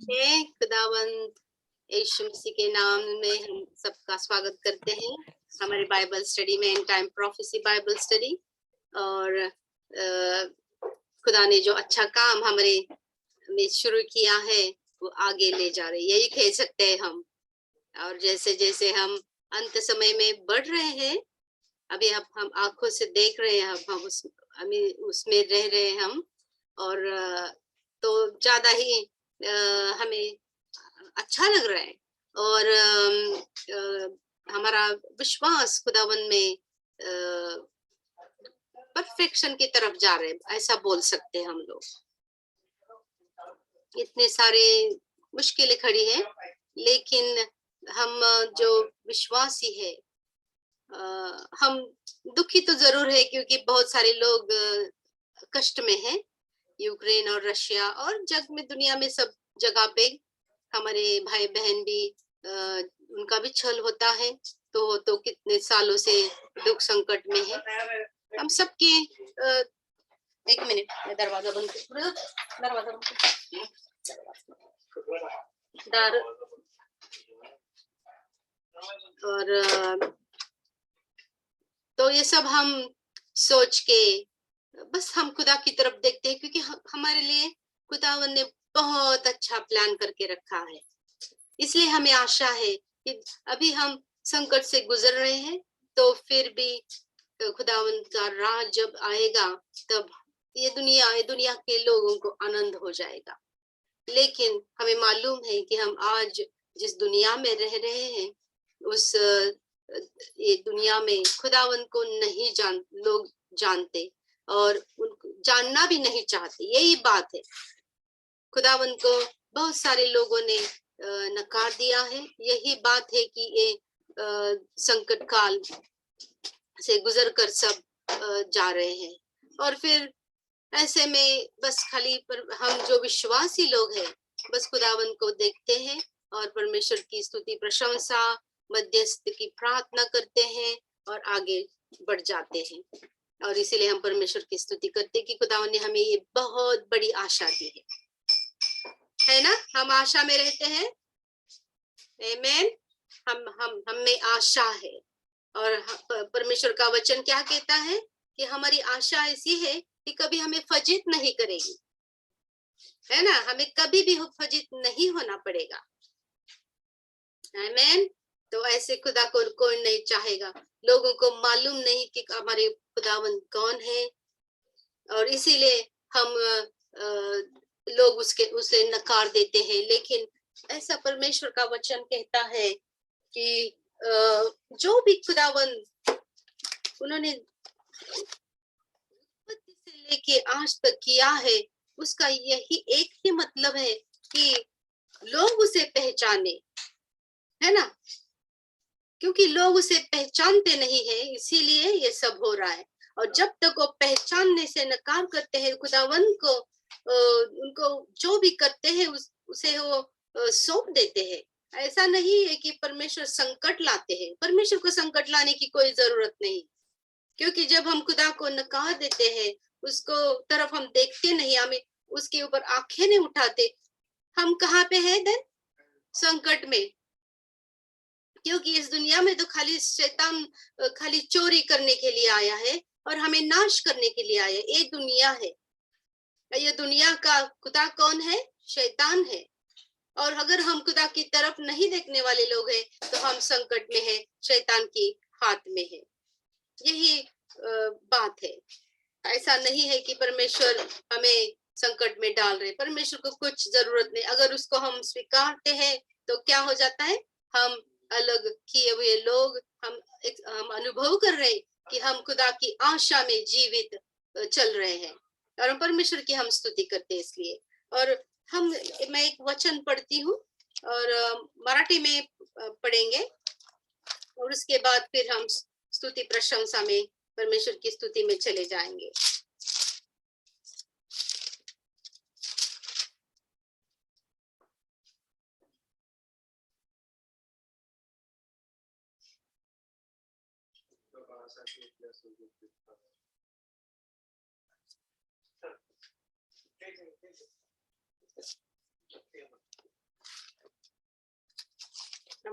हैं। खुदावंद यीशु मसीह के नाम में हम सबका स्वागत करते हैं हमारे बाइबल स्टडी में, and time prophecy Bible study. और खुदा ने जो अच्छा काम हमारे में शुरू किया है वो आगे ले जा रहे, यही कह सकते हैं हम। और जैसे जैसे हम अंत समय में बढ़ रहे हैं, अभी अब हम आंखों से देख रहे हैं, अब हम उसमें रह रहे हैं हम। और तो ज्यादा ही हमें अच्छा लग रहा है। और हमारा विश्वास खुदावन में परफेक्शन की तरफ जा रहे हैं, ऐसा बोल सकते हैं हम लोग। इतने सारे मुश्किलें खड़ी हैं, लेकिन हम जो विश्वासी है, हम दुखी तो जरूर है क्योंकि बहुत सारे लोग कष्ट में हैं। यूक्रेन और रशिया और जग में, दुनिया में सब जगह पे हमारे भाई बहन भी उनका भी छल होता है। तो कितने सालों से दुख संकट में है हम सबके। एक मिनट, मैं दरवाजा बंद कर, दरवाजा बंद कर। और तो ये सब हम सोच के बस हम खुदा की तरफ देखते हैं, क्योंकि हमारे लिए खुदावन ने बहुत अच्छा प्लान करके रखा है। इसलिए हमें आशा है कि अभी हम संकट से गुजर रहे हैं, तो फिर भी खुदावन का राज जब आएगा तब ये दुनिया के लोगों को आनंद हो जाएगा। लेकिन हमें मालूम है कि हम आज जिस दुनिया में रह रहे हैं, उस ये दुनिया में खुदावन को नहीं लोग जानते और उनको जानना भी नहीं चाहते। यही बात है, खुदावन को बहुत सारे लोगों ने नकार दिया है। यही बात है कि ये संकट काल से गुजरकर सब जा रहे हैं। और फिर ऐसे में बस खाली पर हम जो विश्वासी लोग हैं, बस खुदावन को देखते हैं और परमेश्वर की स्तुति प्रशंसा मध्यस्थ की प्रार्थना करते हैं और आगे बढ़ जाते हैं। और इसीलिए हम परमेश्वर की स्तुति करते हैं कि खुदावन ने हमें ये बहुत बड़ी आशा दी है ना। हम आशा में रहते हैं, आमीन। हम में आशा है। और परमेश्वर का वचन क्या कहता है कि हमारी आशा ऐसी है कि कभी हमें फजित नहीं करेगी, है ना। हमें कभी भी फजित नहीं होना पड़ेगा, आमीन। तो ऐसे खुदा को कोई नहीं चाहेगा। लोगों को मालूम नहीं कि हमारे खुदावन कौन है, और इसीलिए हम लोग उसे नकार देते हैं। लेकिन ऐसा परमेश्वर का वचन कहता है कि जो भी खुदावन उन्होंने से लेके आज तक किया है, उसका यही एक ही मतलब है कि लोग उसे पहचाने, है ना। क्योंकि लोग उसे पहचानते नहीं है, इसीलिए ये सब हो रहा है। और जब तक वो पहचानने से नकार करते हैं खुदावन को, उनको जो भी करते हैं उसे वो सौंप देते हैं। ऐसा नहीं है कि परमेश्वर संकट लाते हैं। परमेश्वर को संकट लाने की कोई जरूरत नहीं, क्योंकि जब हम खुदा को नकार देते हैं, उसको तरफ हम देखते नहीं, हमें उसके ऊपर आंखें नहीं उठाते, हम कहाँ पे हैं देन? संकट में। क्योंकि इस दुनिया में तो खाली शैतान खाली चोरी करने के लिए आया है और हमें नाश करने के लिए आया है। ये दुनिया है, ये दुनिया का खुदा कौन है? शैतान है। और अगर हम खुदा की तरफ नहीं देखने वाले लोग हैं, तो हम संकट में हैं, शैतान की हाथ में है। यही बात है। ऐसा नहीं है कि परमेश्वर हमें संकट में डाल रहे। परमेश्वर को कुछ जरूरत नहीं। अगर उसको हम स्वीकारते हैं तो क्या हो जाता है? हम अलग किए हुए लोग, हम अनुभव कर रहे हैं कि हम खुदा की आशा में जीवित चल रहे हैं, और हम परमेश्वर की हम स्तुति करते हैं इसलिए। और मैं एक वचन पढ़ती हूँ और मराठी में पढ़ेंगे, और उसके बाद फिर हम स्तुति प्रशंसा में परमेश्वर की स्तुति में चले जाएंगे।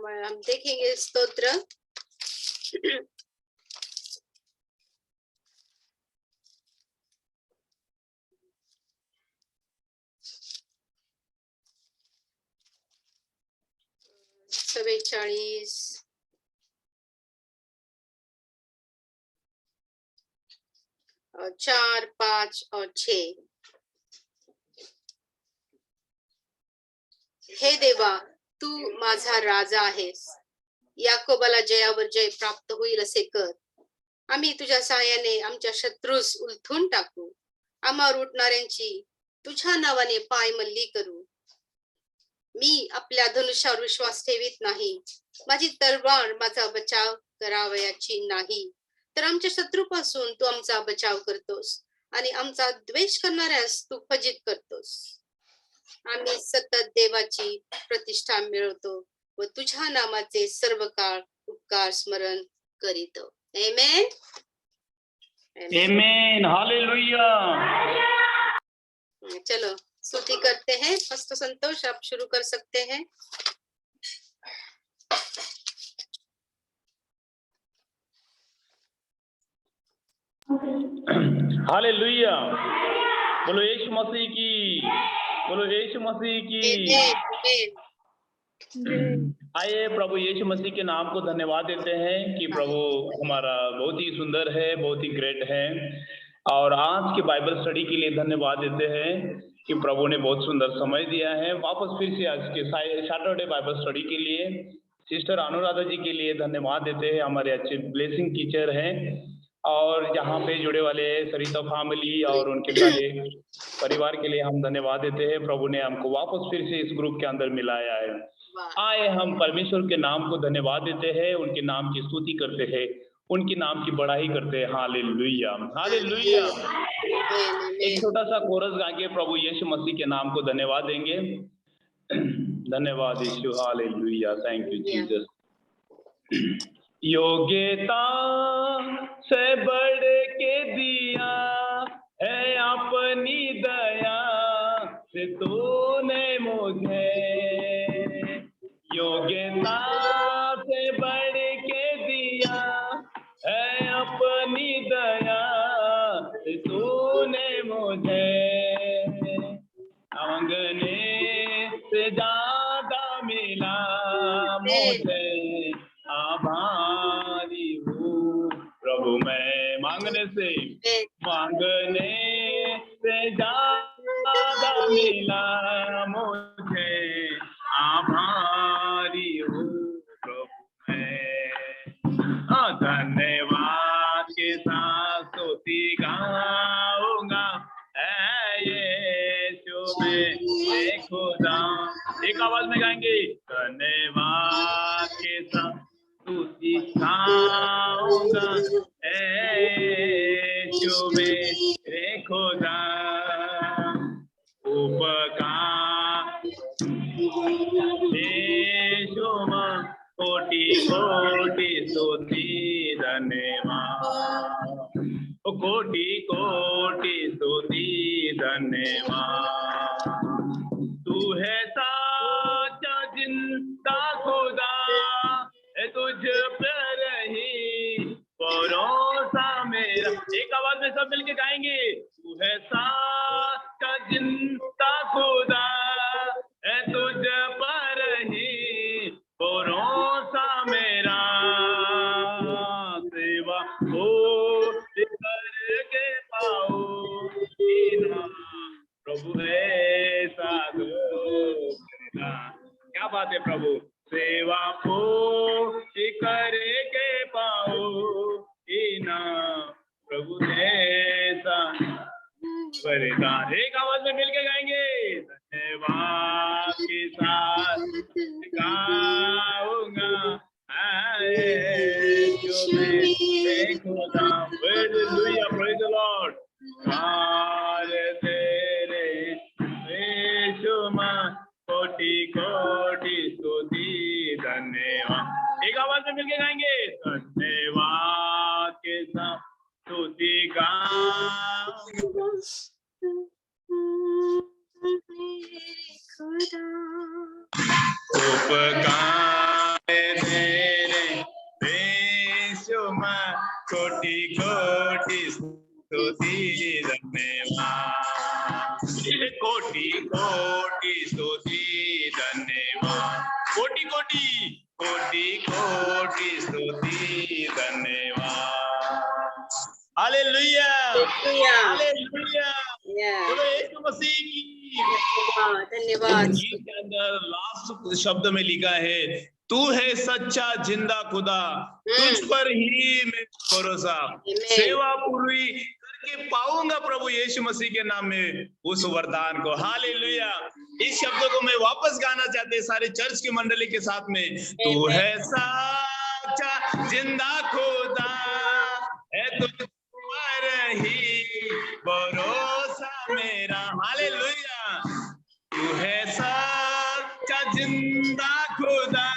हम देखेंगे स्तोत्र। सवे 40 और 4, 5 और 6। हे देवा, तू माझा राजा आहेस, याकोबाला जयावर जय प्राप्त होईल असे कर। आम्ही तुझ्या सहाय्याने आमच्या शत्रूस उलथून टाकू, आम्हावर उठणाऱ्यांची तुझ्या नावाने पायमल्ली करू। मी आपल्या धनुष्यावर विश्वास ठेवीत नाही, माझी तलवार माझा बचाव करावयाची नाही, तर आमच्या शत्रूपासून तू आमचा बचाव करतोस आणि आमचा द्वेष करणाऱ्यास तू फजित करतोस। आम्ही सतत देवाची प्रतिष्ठा मिळवतो व तुझ्या नामाचे सर्व काळ उपकार स्मरण करीतो। आमेन, आमेन, हालेलुया। चलो स्तुति करते हैं। पास्टर संतोष, आप शुरू कर सकते हैं। हालेलुया। बोलो यीशु मसीह की, बोलो यीशु मसीह की। आइए प्रभु यीशु मसीह के नाम को धन्यवाद देते हैं कि प्रभु हमारा बहुत ही सुंदर है, बहुत ही ग्रेट है। और आज के बाइबल स्टडी के लिए धन्यवाद देते हैं कि प्रभु ने बहुत सुंदर समय दिया है। वापस फिर से आज के सैटरडे बाइबल स्टडी के लिए सिस्टर अनुराधा जी के लिए धन्यवाद देते हैं, हमारे अच्छे ब्लेसिंग टीचर हैं। और यहाँ पे जुड़े वाले सरिता फैमिली और उनके सारे परिवार के लिए हम धन्यवाद देते हैं। प्रभु ने हमको वापस फिर से इस ग्रुप के अंदर मिलाया है। आए हम परमेश्वर के नाम को धन्यवाद देते हैं, उनके नाम की स्तुति करते हैं, उनके नाम की बढ़ाई करते हैं। Hallelujah, hallelujah. एक छोटा सा कोरस गा के प्रभु यीशु मसीह के नाम को धन्यवाद देंगे। धन्यवाद यीशु, हालेलुया, थैंक यू जीसस। योग्यता से बढ़ के दिया है अपनी दया से तूने मुझे, योग्यता से बढ़ के दिया है अपनी दया से तूने मुझे, मांगने से ज्यादा मिला मुझे, आभारी हूँ प्रभु मैं। मांगने से ज्यादा मिला मुझे, आभारी हूँ प्रभु मैं। धन्यवाद के साथ स्तुति गाऊंगा, यीशु मैं खुदा। एक आवाज में गाएंगे, धन्यवाद के साथ स्तुति गाऊंगा, यीशु मेरे खुदा। उपकार यीशु मां कोटि कोटि स्तुति धन्यवाद, कोटि कोटि स्तुति धन्यवाद। तू है साचा जिंदा खुदा, तुझ पर ही भरोसा मेरा। एक आवाज में सब मिलके गाएंगे, तू है साचा जिंदा खुदा, तुझ पर ही भरोसा मेरा। सेवा हो करके पाओ प्रभु ऐसा दो। क्या बात है प्रभु, सेवा को करके पाओ ना प्रभु ऐसा वरदान। एक आवाज में मिलके गाएंगे, धन्यवाद के साथ गाऊंगा, जो मैं खुदा। Hallelujah, praise the Lord. तेरे यीशु मां कोटि कोटि स्तुति धन्यवाद। एक आवाज में मिलके गाएंगे, धन्यवाद के साथ स्तुति गाऊंगा, उपकार कोटि स्तुति धन्यवाद, कोटि कोटि कोटि कोटि स्तुति धन्यवाद। Hallelujah, hallelujah. बोलो यीशु मसीह की। धन्यवाद। गीत के अंदर लास्ट शब्द में लिखा है, तू है सच्चा जिंदा खुदा, तुझ पर ही मैं भरोसा, सेवा पूरी करके पाऊंगा प्रभु यीशु मसीह के नाम में उस वरदान को। हालेलुया। इस शब्द को मैं वापस गाना चाहते हैं सारे चर्च की मंडली के साथ में। तू है सच्चा जिंदा खुदा, है तुझ पर ही भरोसा मेरा। हालेलुया। तू है सच्चा जिंदा खुदा,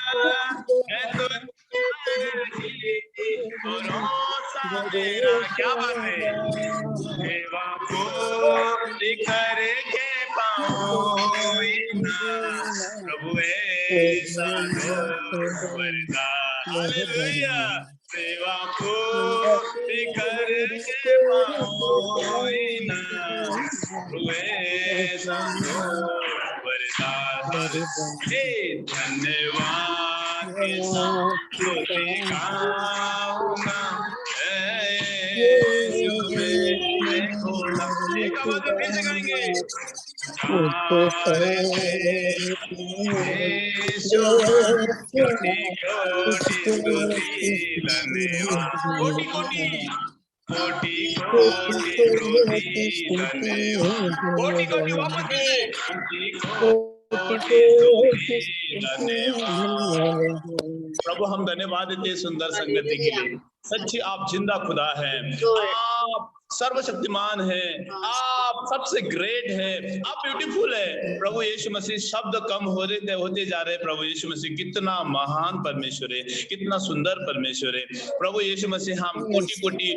है तुझ पर ही भरोसा मेरा। क्या बात है। सेवा पूरी करके पाऊंगा प्रभु ऐसा वरदान। हालेलुया। सेवा पूरी करके पाऊंगा प्रभु ऐसा वरदान। हे धन्यवाद के साथ स्तुति गाऊंगा, एक आवाज में फिर से गाएंगे। कोटि कोटि कोटि कोटि धन्यवाद, कोटि कोटि वापस फिर से प्रभु हम धन्यवाद देते हैं सुंदर संगति के लिए। सच्ची आप जिंदा खुदा हैं, आप सर्वशक्तिमान है, आप सबसे ग्रेट है, आप ब्यूटीफुल है। प्रभु यीशु मसीह शब्द कम होते जा रहे हैं। प्रभु यीशु मसीह कितना महान परमेश्वर है, कितना सुंदर परमेश्वर है। प्रभु यीशु मसीह हम कोटि कोटि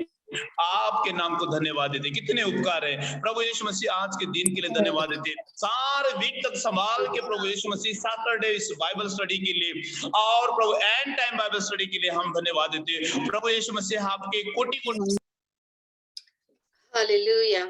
आपके नाम को धन्यवाद देते, कितने उपकार है। प्रभु यीशु मसीह आज के दिन के लिए धन्यवाद देते, सारे वीक तक संभाल के प्रभु यीशु मसीह सैटरडे इस बाइबल स्टडी के लिए और प्रभु एंड टाइम बाइबल स्टडी के लिए हम धन्यवाद देते। प्रभु यीशु मसीह आपके कोटि कोटि हालेलुया।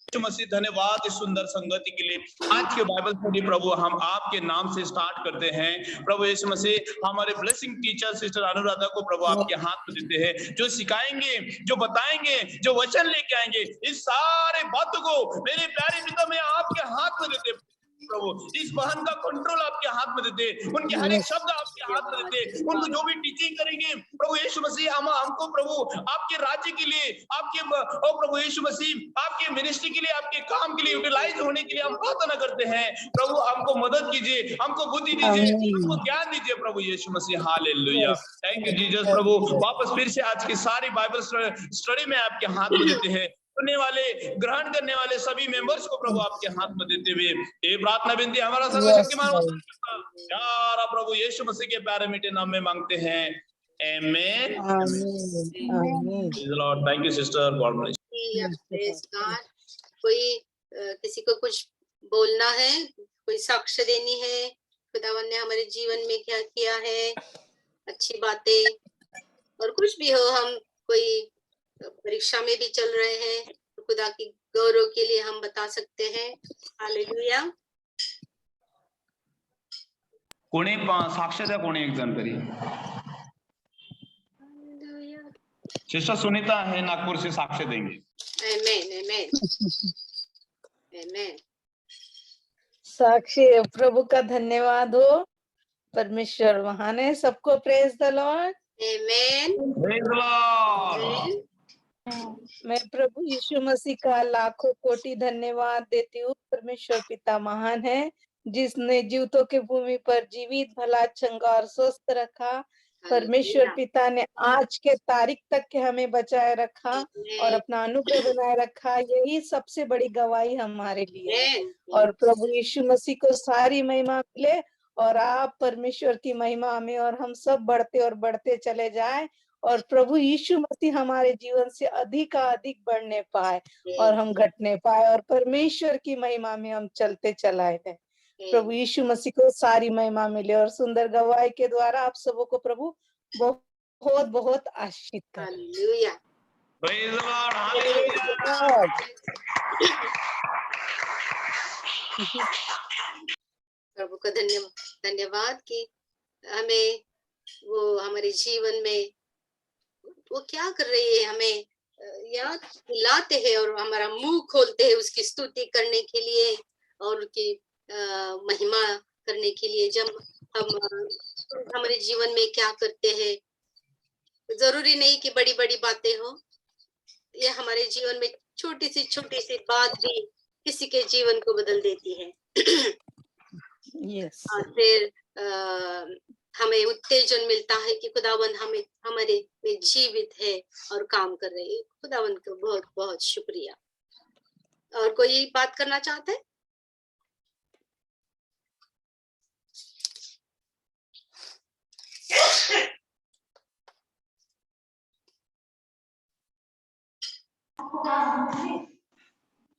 यीशु मसीह धन्यवाद इस सुंदर संगति के लिए। आज के बाइबल स्टडी प्रभु हम आपके नाम से स्टार्ट करते हैं। प्रभु यीशु मसीह हमारे ब्लेसिंग टीचर सिस्टर अनुराधा को प्रभु आपके हाथ में देते हैं, जो सिखाएंगे, जो बताएंगे, जो वचन लेके आएंगे, इस सारे बातों को मेरे प्यारे पिता में आपके हाथ में देते प्रभु। इस बहन का कंट्रोल आपके हाथ में देते, उनके हर एक शब्द आपके हाथ में देते, उनको जो भी टीचिंग करेंगे प्रभु यीशु मसीह हमको प्रभु आपके राज्य के लिए, आपके प्रभु यीशु मसीह आपके मिनिस्ट्री के लिए, आपके काम के लिए यूटिलाइज होने के लिए हम प्रार्थना करते हैं। प्रभु हमको मदद कीजिए, हमको बुद्धि दीजिए, हमको ज्ञान दीजिए प्रभु यीशु मसीह। हालेलुया। Thank you Jesus. प्रभु वापस फिर से आज की सारी बाइबल स्टडी में आपके हाथ में देते हैं। सुनने वाले, ग्रहण करने वाले सभी मेंबर्स को प्रभु आपके हाथ में देते हुए ये प्रार्थना विनती हमारा सर्वशक्तिमान प्यारा प्रभु यीशु मसीह के प्यारे मीठे नाम में मांगते हैं। आमीन। Praise the Lord. Thank you sister, God bless. Praise God. कोई किसी को कुछ बोलना है, कोई साक्ष्य देनी है, खुदावन ने हमारे जीवन में क्या किया है, अच्छी बातें और कुछ भी हो। हम कोई परीक्षा में भी चल रहे हैं तो खुदा की गौरव के लिए हम बता सकते हैं। हालेलुया। कोणी साक्ष्य द्या, कोणी एक जण तरी। सिस्टर सुनीता है नागपुर से साक्ष्य देंगे। आमेन आमेन आमेन। साक्षी प्रभु का धन्यवाद हो, परमेश्वर महान है। सबको praise the Lord. Amen. Praise the Lord. मैं प्रभु यीशु मसीह का लाखों कोटि धन्यवाद देती हूँ। परमेश्वर पिता महान है, जिसने जीवितों के भूमि पर जीवित, भला, चंगा और स्वस्थ रखा। परमेश्वर पिता ने आज के तारीख तक के हमें बचाए रखा और अपना अनुग्रह बनाए रखा। यही सबसे बड़ी गवाही हमारे लिए है। और प्रभु यीशु मसीह को सारी महिमा मिले और आप परमेश्वर की महिमा में और हम सब बढ़ते और बढ़ते चले जाएं और प्रभु यीशु मसीह हमारे जीवन से अधिक बढ़ने पाए और हम घटने पाए और परमेश्वर की महिमा में हम चलते चलाए हैं। प्रभु यीशु मसीह को सारी महिमा मिले और सुंदर गवाही के द्वारा आप सबों को प्रभु बहुत बहुत आशीष करे। Hallelujah. Praise the Lord. Hallelujah. प्रभु का धन्यवाद कि हमें वो हमारे जीवन में वो क्या कर रही है, हमें याद दिलाते हैं और हमारा मुंह खोलते हैं उसकी स्तुति करने के लिए और उसकी महिमा करने के लिए। जब हम हमारे जीवन में क्या करते हैं, जरूरी नहीं कि बड़ी बड़ी बातें हो, ये हमारे जीवन में छोटी सी बात भी किसी के जीवन को बदल देती है। Yes. और फिर हमें उत्तेजन मिलता है कि खुदावंद हमारे में जीवित है और काम कर रहे हैं। खुदावंद को बहुत बहुत शुक्रिया। और कोई बात करना चाहते हैं?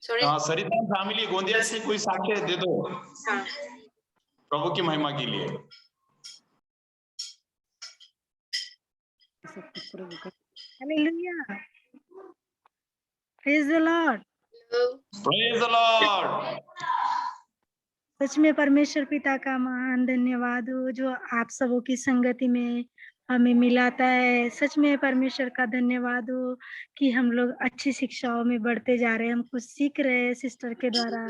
सॉरी, सरिता फैमिली गोंदिया से कोई साक्ष्य दे दो। हाँ, प्रभु की महिमा के लिए। Hallelujah. Praise the Lord. Praise the Lord. सच में परमेश्वर पिता का महान धन्यवाद हो जो आप सबों की संगति में हमें मिलाता है। सच में परमेश्वर का धन्यवाद हो कि हम लोग अच्छी शिक्षाओं में बढ़ते जा रहे हैं, हम कुछ सीख रहे हैं सिस्टर के द्वारा।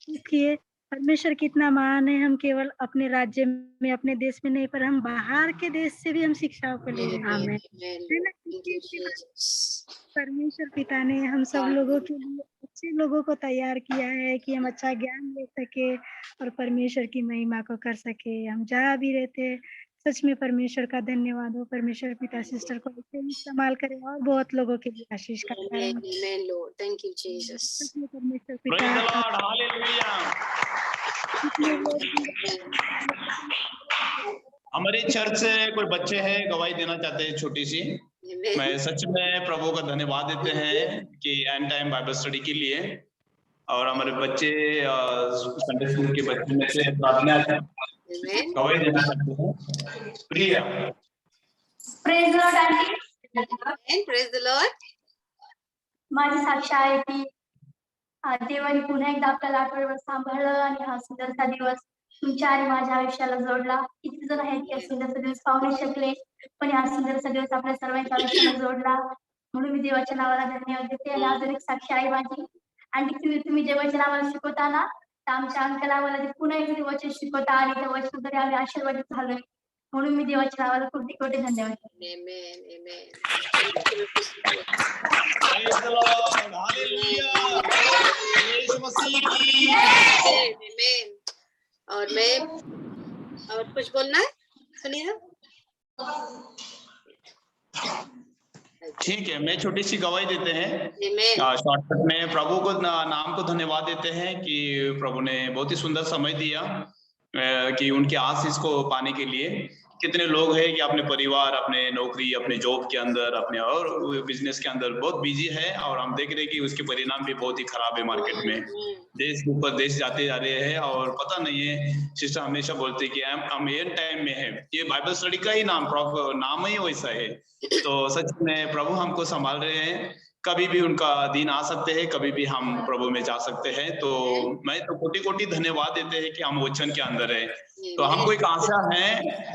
देखिए परमेश्वर कितना महान है। हम केवल अपने राज्य में, अपने देश में नहीं, पर हम बाहर के देश से भी हम शिक्षाओं को ले रहे हैं। है ना? परमेश्वर पिता ने हम सब लोगों के लिए अच्छे लोगों को तैयार किया है कि हम अच्छा ज्ञान ले सके और परमेश्वर की महिमा को कर सके। हम जहाँ भी रहते, सच में परमेश्वर का धन्यवाद हो। परमेश्वर पिता सिस्टर को ऐसे ही इस्तेमाल करे और बहुत लोगों के लिए आशीष का कारण। Amen, Lord. Thank you, Jesus. सच में परमेश्वर Praise the पिता Lord. Hallelujah. हमारे चर्च से कोई बच्चे हैं गवाही देना चाहते हैं छोटी सी। Amen. मैं सच में प्रभु का धन्यवाद देते हैं कि एंड टाइम बाइबल स्टडी के लिए और हमारे बच्चे संडे स्कूल के बच्चे में से Amen. गवाही देना चाहते हैं। Priya. Praise Lord aunty. Amen. Praise the Lord. माझी साक्ष आहे की देवाने पुन्हा एकदा आपल्याला आठवड्यावर सांभाळलं आणि हा सुंदरसा दिवस तुमच्या आणि माझ्या आयुष्याला जोडला। किती जण आहेत की सुंदरसा दिवस पाहू नाही शकले, पण हा सुंदरसा दिवस आपल्या सर्वांच्या आयुष्याला जोडला, म्हणून मी देवाच्या नावाला धन्यवाद देते। आणि अजून एक साक्ष आहे माझी आणि तुम्ही देवाच्या नावाला शिकवता ना, तर आमच्या अंकल आम्हाला पुन्हा एकदा वचन शिकवता आणि त्या वचनाद्वारे आम्ही आशीर्वादित झालोय, म्हणून मी देवाच्या नावाला कोटी कोटी धन्यवाद देते। Amen. Amen. Praise the Lord. Hallelujah. यीशु मसीह की। Amen. और कुछ बोलना है? सुनिए। ठीक है, मैं छोटी सी गवाही देते हैं। Amen. शॉर्टकट में प्रभु को नाम को धन्यवाद देते हैं कि प्रभु ने बहुत ही सुंदर समय दिया कि उनके आशीष को पाने के लिए। कितने लोग हैं कि अपने परिवार, अपने नौकरी, अपने जॉब के अंदर, अपने और बिजनेस के अंदर बहुत बिजी है और हम देख रहे हैं कि उसके परिणाम भी बहुत ही खराब है मार्केट में। देश के ऊपर देश जाते जा रहे हैं और पता नहीं है। सिस्टर हमेशा बोलते हैं कि हम एंड टाइम में है। ये बाइबल स्टडी का ही नाम ही वैसा है। तो सच में प्रभु हमको संभाल रहे हैं। कभी भी उनका दिन आ सकते हैं, कभी भी हम प्रभु में जा सकते हैं। तो मैं तो कोटि कोटि धन्यवाद देते हैं कि हम वचन के अंदर है। तो हमको एक आशा है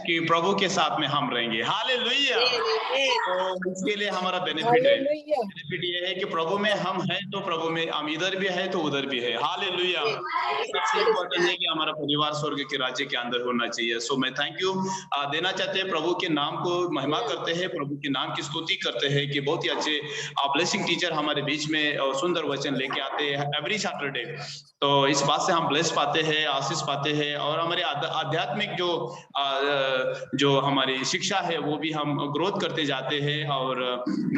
कि प्रभु के साथ में हम रहेंगे। हालेलुया। तो इसके लिए हमारा बेनिफिट है। बेनिफिट ये है कि प्रभु में हम हैं तो प्रभु में हम इधर भी है तो उधर भी है। हालेलुया। सबसे इम्पोर्टेंट है कि हमारा परिवार स्वर्ग के राज्य के अंदर होना चाहिए। सो मैं थैंक यू देना चाहते हैं। प्रभु के नाम को महिमा करते हैं, प्रभु के नाम की स्तुति करते हैं कि बहुत ही अच्छे ब्लेसिंग टीचर हमारे बीच में सुंदर वचन लेके आते हैं एवरी सैटरडे। तो इस बात से हम ब्लेस पाते हैं, आशीष पाते हैं और हमारे आध्यात्मिक जो हमारी शिक्षा है वो भी हम ग्रोथ करते जाते हैं। और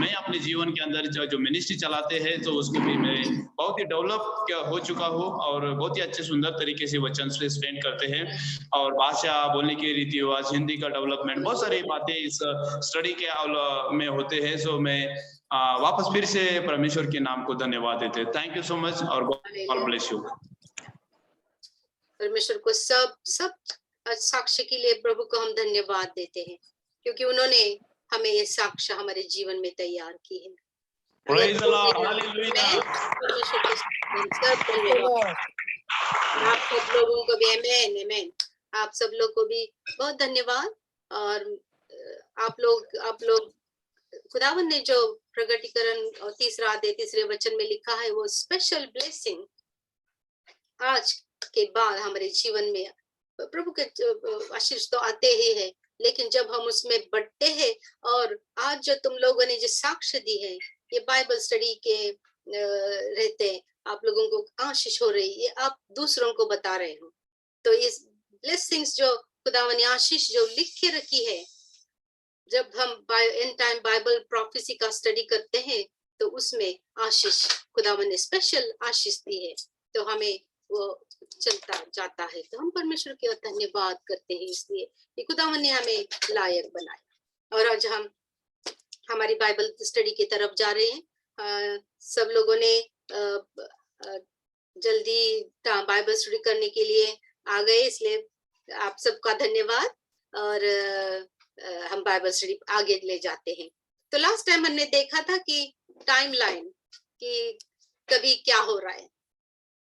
मैं अपने जीवन के अंदर जो मिनिस्ट्री चलाते हैं तो उसको भी मैं बहुत ही डेवलप हो चुका हूँ और बहुत ही अच्छे सुंदर तरीके से वचन से स्पेंड करते हैं। और भाषा बोलने के रीति रिवाज, हिंदी का डेवलपमेंट, बहुत सारी बातें इस स्टडी के में होते हैं। सो मैं वापस फिर से परमेश्वर के नाम को धन्यवाद देते हैं। थैंक यू सो मच और गॉड ब्लेस यू। परमेश्वर को सब साक्ष्य के लिए प्रभु को हम धन्यवाद देते हैं क्योंकि उन्होंने हमें ये साक्ष्य हमारे जीवन में तैयार की है। Praise the Lord. Hallelujah. परमेश्वर को सब धन्यवाद। आप सब लोगों को भी आमेन आमेन। आप सब लोग को भी बहुत धन्यवाद। और आप लोग खुदावन ने जो प्रकटीकरण और तीसरा अध्याय तीसरे वचन में लिखा है, वो स्पेशल ब्लेसिंग आज के बाद हमारे जीवन में प्रभु के आशीष तो आते ही है, लेकिन जब हम उसमें बढ़ते हैं, और आज जो तुम लोगों ने जो साक्ष्य दी है, ये बाइबल स्टडी के रहते हैं, आप लोगों को आशीष हो रही है, आप दूसरों को बता रहे हो। तो इस ब्लेसिंग्स जो खुदावन ने आशीष जो लिख के रखी है, जब हम एंड टाइम बाइबल प्रोफेसी का स्टडी करते हैं, तो उसमें आशीष खुदावन ने स्पेशल आशीष दी है, तो हमें वो चलता जाता है। तो हम परमेश्वर के धन्यवाद करते हैं, इसलिए कि खुदावन ने हमें लायक बनाया। और आज हम हमारी बाइबल स्टडी की तरफ जा रहे हैं। सब लोगों ने जल्दी बाइबल स्टडी करने के लिए आ गए, इसलिए आप सबका धन्यवाद। और हम बाइबल स्टडी आगे ले जाते हैं। तो लास्ट टाइम हमने देखा था कि टाइमलाइन कि कभी क्या हो रहा है,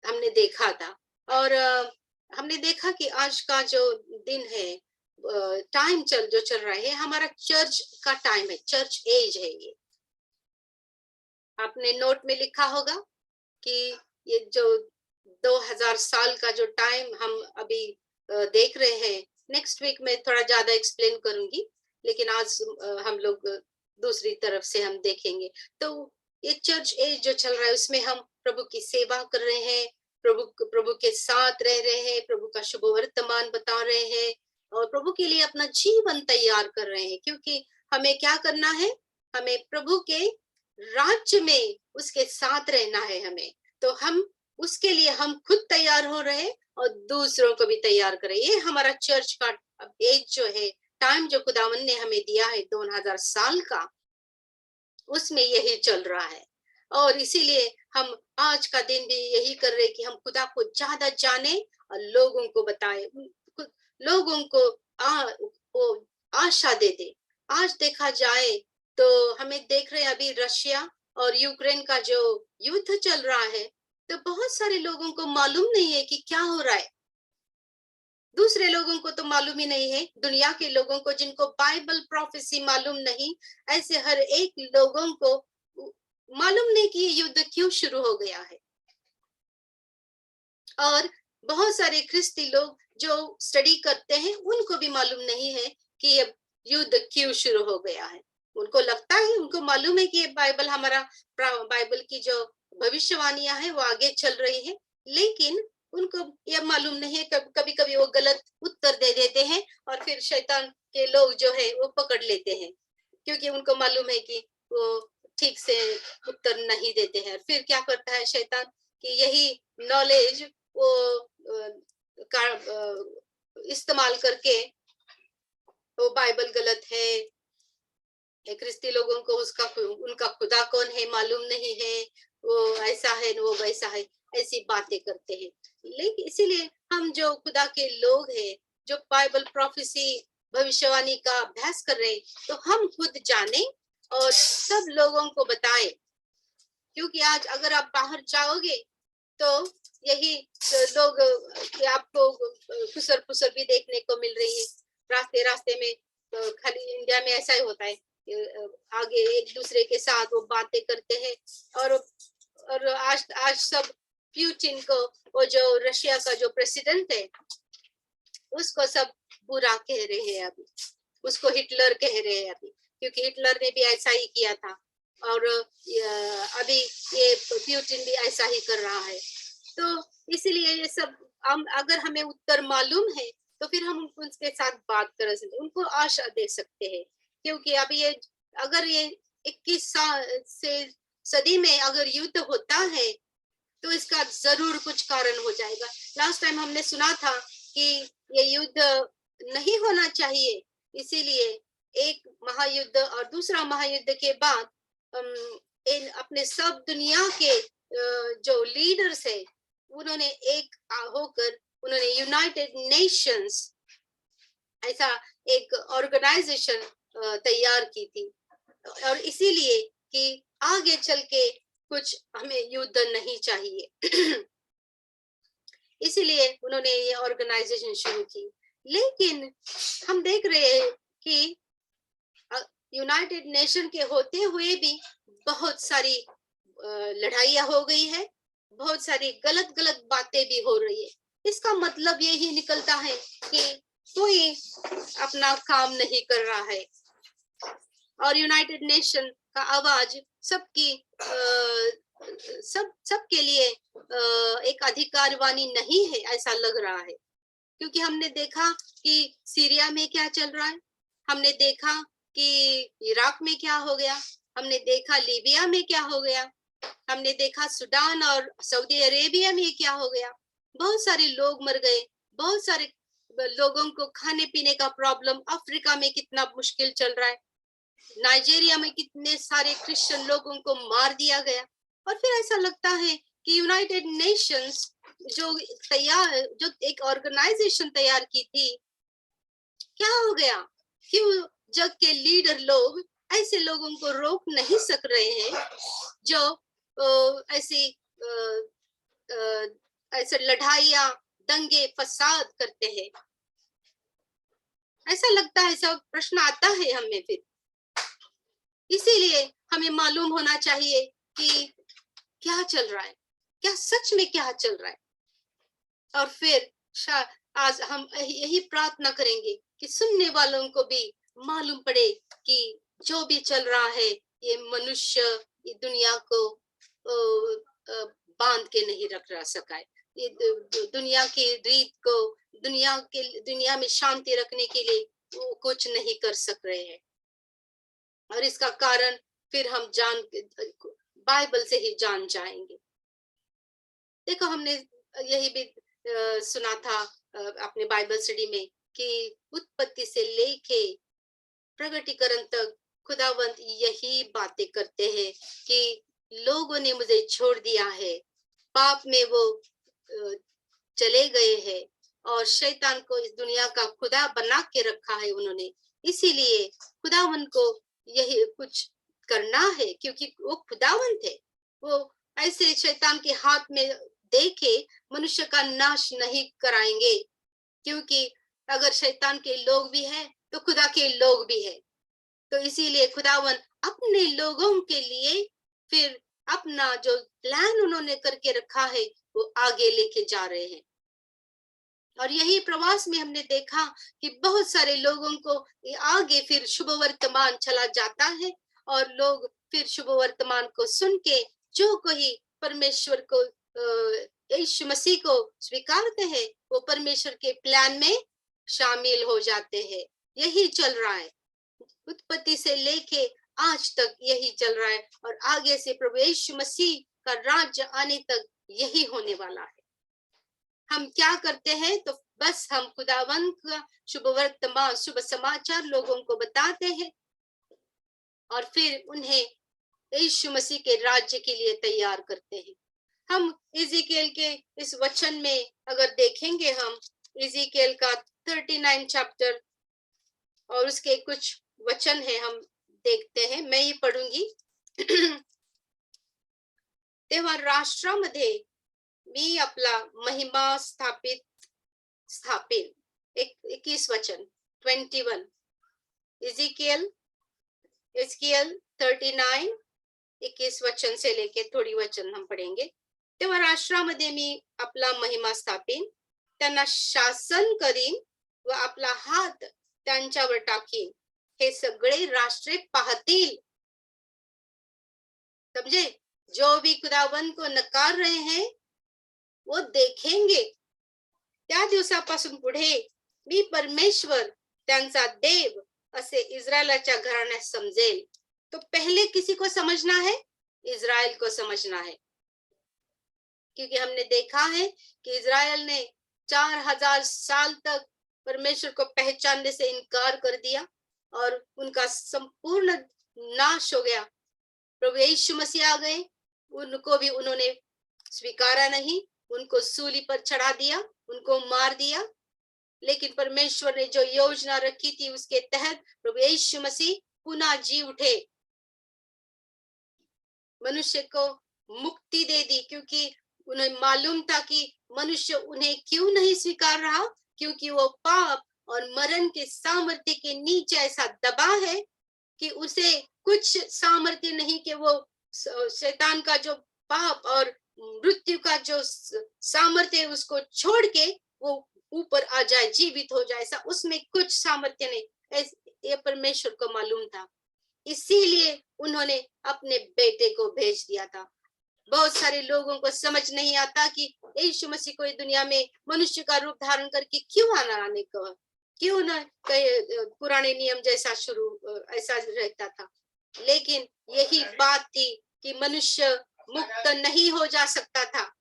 हमने देखा था। और हमने देखा कि आज का जो दिन है, टाइम जो चल रहा है, हमारा चर्च का टाइम है, चर्च एज है। ये आपने नोट में लिखा होगा कि ये जो 2000 साल का जो टाइम हम अभी देख रहे हैं, नेक्स्ट वीक में थोड़ा ज्यादा एक्सप्लेन करूंगी, लेकिन आज हम लोग दूसरी तरफ से हम देखेंगे। तो ये चर्च एज जो चल रहा है, उसमें हम प्रभु की सेवा कर रहे हैं, प्रभु के साथ रह रहे हैं, प्रभु का शुभ वर्तमान बता रहे हैं, और प्रभु के लिए अपना जीवन तैयार कर रहे हैं। क्योंकि हमें क्या करना है, हमें प्रभु के राज्य में उसके साथ रहना है हमें। तो हम उसके लिए हम खुद तैयार हो रहे हैं और दूसरों को भी तैयार करें। ये हमारा चर्च का एज जो है, टाइम जो खुदावन ने हमें दिया है 2000 साल का, उसमें यही चल रहा है। और इसीलिए हम आज का दिन भी यही कर रहे हैं कि हम खुदा को ज्यादा जाने और लोगों को बताएं, लोगों को आशा दे दे। आज देखा जाए तो हमें देख रहे हैं अभी रशिया और यूक्रेन का जो युद्ध चल रहा है, तो बहुत सारे लोगों को मालूम नहीं है कि क्या हो रहा है। दूसरे लोगों को तो मालूम ही नहीं है, दुनिया के लोगों को जिनको बाइबल प्रोफेसी मालूम नहीं, ऐसे हर एक लोगों को मालूम नहीं कि ये युद्ध क्यों शुरू हो गया है। और बहुत सारे ख्रिस्ती लोग जो स्टडी करते हैं, उनको भी मालूम नहीं है कि ये युद्ध क्यों शुरू हो गया है। उनको लगता है, उनको मालूम है कि ये बाइबल हमारा बाइबल की जो भविष्यवाणियां है वो आगे चल रही है, लेकिन उनको यह मालूम नहीं है। कभी कभी वो गलत उत्तर दे देते हैं और फिर शैतान के लोग जो है वो पकड़ लेते हैं, क्योंकि उनको मालूम है कि वो ठीक से उत्तर नहीं देते हैं। फिर क्या करता है शैतान कि यही नॉलेज वो इस्तेमाल करके वो बाइबल गलत है, ख्रिस्ती लोगों को उनका खुदा कौन है मालूम नहीं है, वो ऐसा है वो वैसा है, ऐसी बातें करते हैं। लेकिन इसीलिए हम जो खुदा के लोग हैं, जो बाइबल प्रोफेसी भविष्यवाणी का अभ्यास कर रहे हैं, तो हम खुद जाने और सब लोगों को बताएं। क्योंकि आज अगर आप बाहर जाओगे तो यही लोग आपको खुसर फुसर भी देखने को मिल रही है रास्ते में। खाली इंडिया में ऐसा ही होता है, आगे एक दूसरे के साथ वो बातें करते हैं। और आज सब पुतिन को, वो जो रशिया का जो प्रेसिडेंट है, उसको सब बुरा कह रहे हैं अभी, उसको हिटलर कह रहे हैं अभी, क्योंकि हिटलर ने भी ऐसा ही किया था। और अभी ये पुतिन भी ऐसा ही कर रहा है। तो इसलिए ये सब अगर हमें उत्तर मालूम है, तो फिर हम उनके साथ बात कर सकते, उनको आशा दे सकते हैं। क्योंकि अभी ये अगर ये 21 सदी में अगर युद्ध होता है, तो इसका जरूर कुछ कारण हो जाएगा। लास्ट टाइम हमने सुना था कि ये युद्ध नहीं होना चाहिए, इसीलिए एक महायुद्ध और दूसरा महायुद्ध के बाद इन अपने सब दुनिया के जो लीडर्स है, उन्होंने एक होकर उन्होंने यूनाइटेड नेशंस ऐसा एक ऑर्गेनाइजेशन तैयार की थी। और इसीलिए कि आगे चल के कुछ हमें युद्ध नहीं चाहिए। इसीलिए उन्होंने ये ऑर्गेनाइजेशन शुरू की। लेकिन हम देख रहे हैं कि यूनाइटेड नेशन के होते हुए भी बहुत सारी लड़ाइयाँ हो गई है, बहुत सारी गलत गलत बातें भी हो रही है। इसका मतलब यही निकलता है कि कोई अपना काम नहीं कर रहा है और यूनाइटेड नेशन का आवाज सबके लिए एक अधिकारवाणी नहीं है, ऐसा लग रहा है। क्योंकि हमने देखा कि सीरिया में क्या चल रहा है, हमने देखा कि इराक में क्या हो गया, हमने देखा लीबिया में क्या हो गया, हमने देखा सूडान और सऊदी अरेबिया में क्या हो गया। बहुत सारे लोग मर गए, बहुत सारे लोगों को खाने पीने का प्रॉब्लम, अफ्रीका में कितना मुश्किल चल रहा है, नाइजीरिया में कितने सारे क्रिश्चियन लोगों को मार दिया गया। और फिर ऐसा लगता है कि यूनाइटेड नेशंस जो एक ऑर्गेनाइजेशन तैयार की थी, क्या हो गया? क्यों जग के लीडर लोग ऐसे लोगों को रोक नहीं सक रहे हैं जो ऐसे लड़ाइयाँ, दंगे, फसाद करते हैं? ऐसा लगता है, सब प्रश्न आता है हमें। फिर इसीलिए हमें मालूम होना चाहिए कि क्या चल रहा है, क्या सच में क्या चल रहा है। और फिर आज हम यही प्रार्थना करेंगे कि सुनने वालों को भी मालूम पड़े कि जो भी चल रहा है, ये मनुष्य ये दुनिया को बांध के नहीं रख सका है। ये दुनिया की रीत को, दुनिया में शांति रखने के लिए वो कुछ नहीं कर सक रहे हैं। और इसका कारण फिर हम बाइबल से ही जान जाएंगे। देखो, हमने यही भी सुना था अपने बाइबल स्टडी में कि उत्पत्ति से लेके प्रकटीकरण तक खुदावंत यही बातें करते हैं कि लोगों ने मुझे छोड़ दिया है, पाप में वो चले गए हैं और शैतान को इस दुनिया का खुदा बना के रखा है उन्होंने। इसीलिए खुदावंत को यही कुछ करना है, क्योंकि वो खुदावंत है। वो ऐसे शैतान के हाथ में देके मनुष्य का नाश नहीं कराएंगे, क्योंकि अगर शैतान के लोग भी हैं तो खुदा के लोग भी हैं। तो इसीलिए खुदावन अपने लोगों के लिए फिर अपना जो प्लान उन्होंने करके रखा है वो आगे लेके जा रहे हैं। और यही प्रवास में हमने देखा कि बहुत सारे लोगों को आगे फिर शुभ वर्तमान चला जाता है और लोग फिर शुभ वर्तमान को सुन के जो कोई परमेश्वर को, यीशु मसीह को स्वीकारते हैं, वो परमेश्वर के प्लान में शामिल हो जाते हैं। यही चल रहा है, उत्पत्ति से लेके आज तक यही चल रहा है और आगे से प्रभु यीशु मसीह का राज्य आने तक यही होने वाला है। हम क्या करते हैं? तो बस हम खुदावंत का शुभ वर्तमान, शुभ समाचार लोगों को बताते हैं और फिर उन्हें यीशु मसीह के राज्य के लिए तैयार करते हैं। हम इज़ीकेल के इस वचन में अगर देखेंगे, हम इज़ीकेल का 39 चैप्टर और उसके कुछ वचन है, हम देखते हैं। मैं ही पढ़ूंगी। तेव्हा राष्ट्रामध्ये मी आपला महिमा स्थापिन 21 वचन 21 इज़ीकेल 39 21 वचन से लेके थोड़ी वचन हम पढ़ेंगे। तेव्हा राष्ट्रामध्ये मी आपला महिमा स्थापिन, त्यांना शासन करीन व आपला हात त्यांच्यावर टाकीन, हे सगळे राष्ट्रे पाहतील। समझे? जो भी खुदावंत को नकार रहे हैं वो देखेंगे। त्या दिवसापासून पुढे मी परमेश्वर त्यांचा देव असे इस्रायलाच्या घराण्यास समजेल। तो पहले किसी को समझना है? इस्राएल को समझना है, क्योंकि हमने देखा है कि इस्राएल ने 4000 साल तक परमेश्वर को पहचानने से इनकार कर दिया और उनका संपूर्ण नाश हो गया। प्रभु यीशु मसीह आ गए, उनको भी उन्होंने स्वीकारा नहीं, उनको सूली पर चढ़ा दिया, उनको मार दिया। लेकिन परमेश्वर ने जो योजना रखी थी उसके तहत प्रभु यीशु मसीह पुनः जी उठे, मनुष्य को मुक्ति दे दी, क्योंकि उन्हें मालूम था कि मनुष्य उन्हें क्यों नहीं स्वीकार रहा? क्योंकि वो पाप और मरण के सामर्थ्य के नीचे ऐसा दबा है कि उसे कुछ सामर्थ्य नहीं कि वो शैतान का जो पाप और मृत्यु का जो सामर्थ्य है उसको छोड़ के वो ऊपर आ जाए, जीवित हो जाए, ऐसा उसमें कुछ सामर्थ्य नहीं। ये परमेश्वर को मालूम था, इसीलिए उन्होंने अपने बेटे को भेज दिया था। बहुत सारे लोगों को समझ नहीं आता कि यीशु मसीह को इस दुनिया में मनुष्य का रूप धारण करके क्यों आने को, क्यों न पुराने नियम जैसा शुरू ऐसा रहता था। लेकिन यही बात थी कि मनुष्य मुक्त नहीं हो जा सकता था,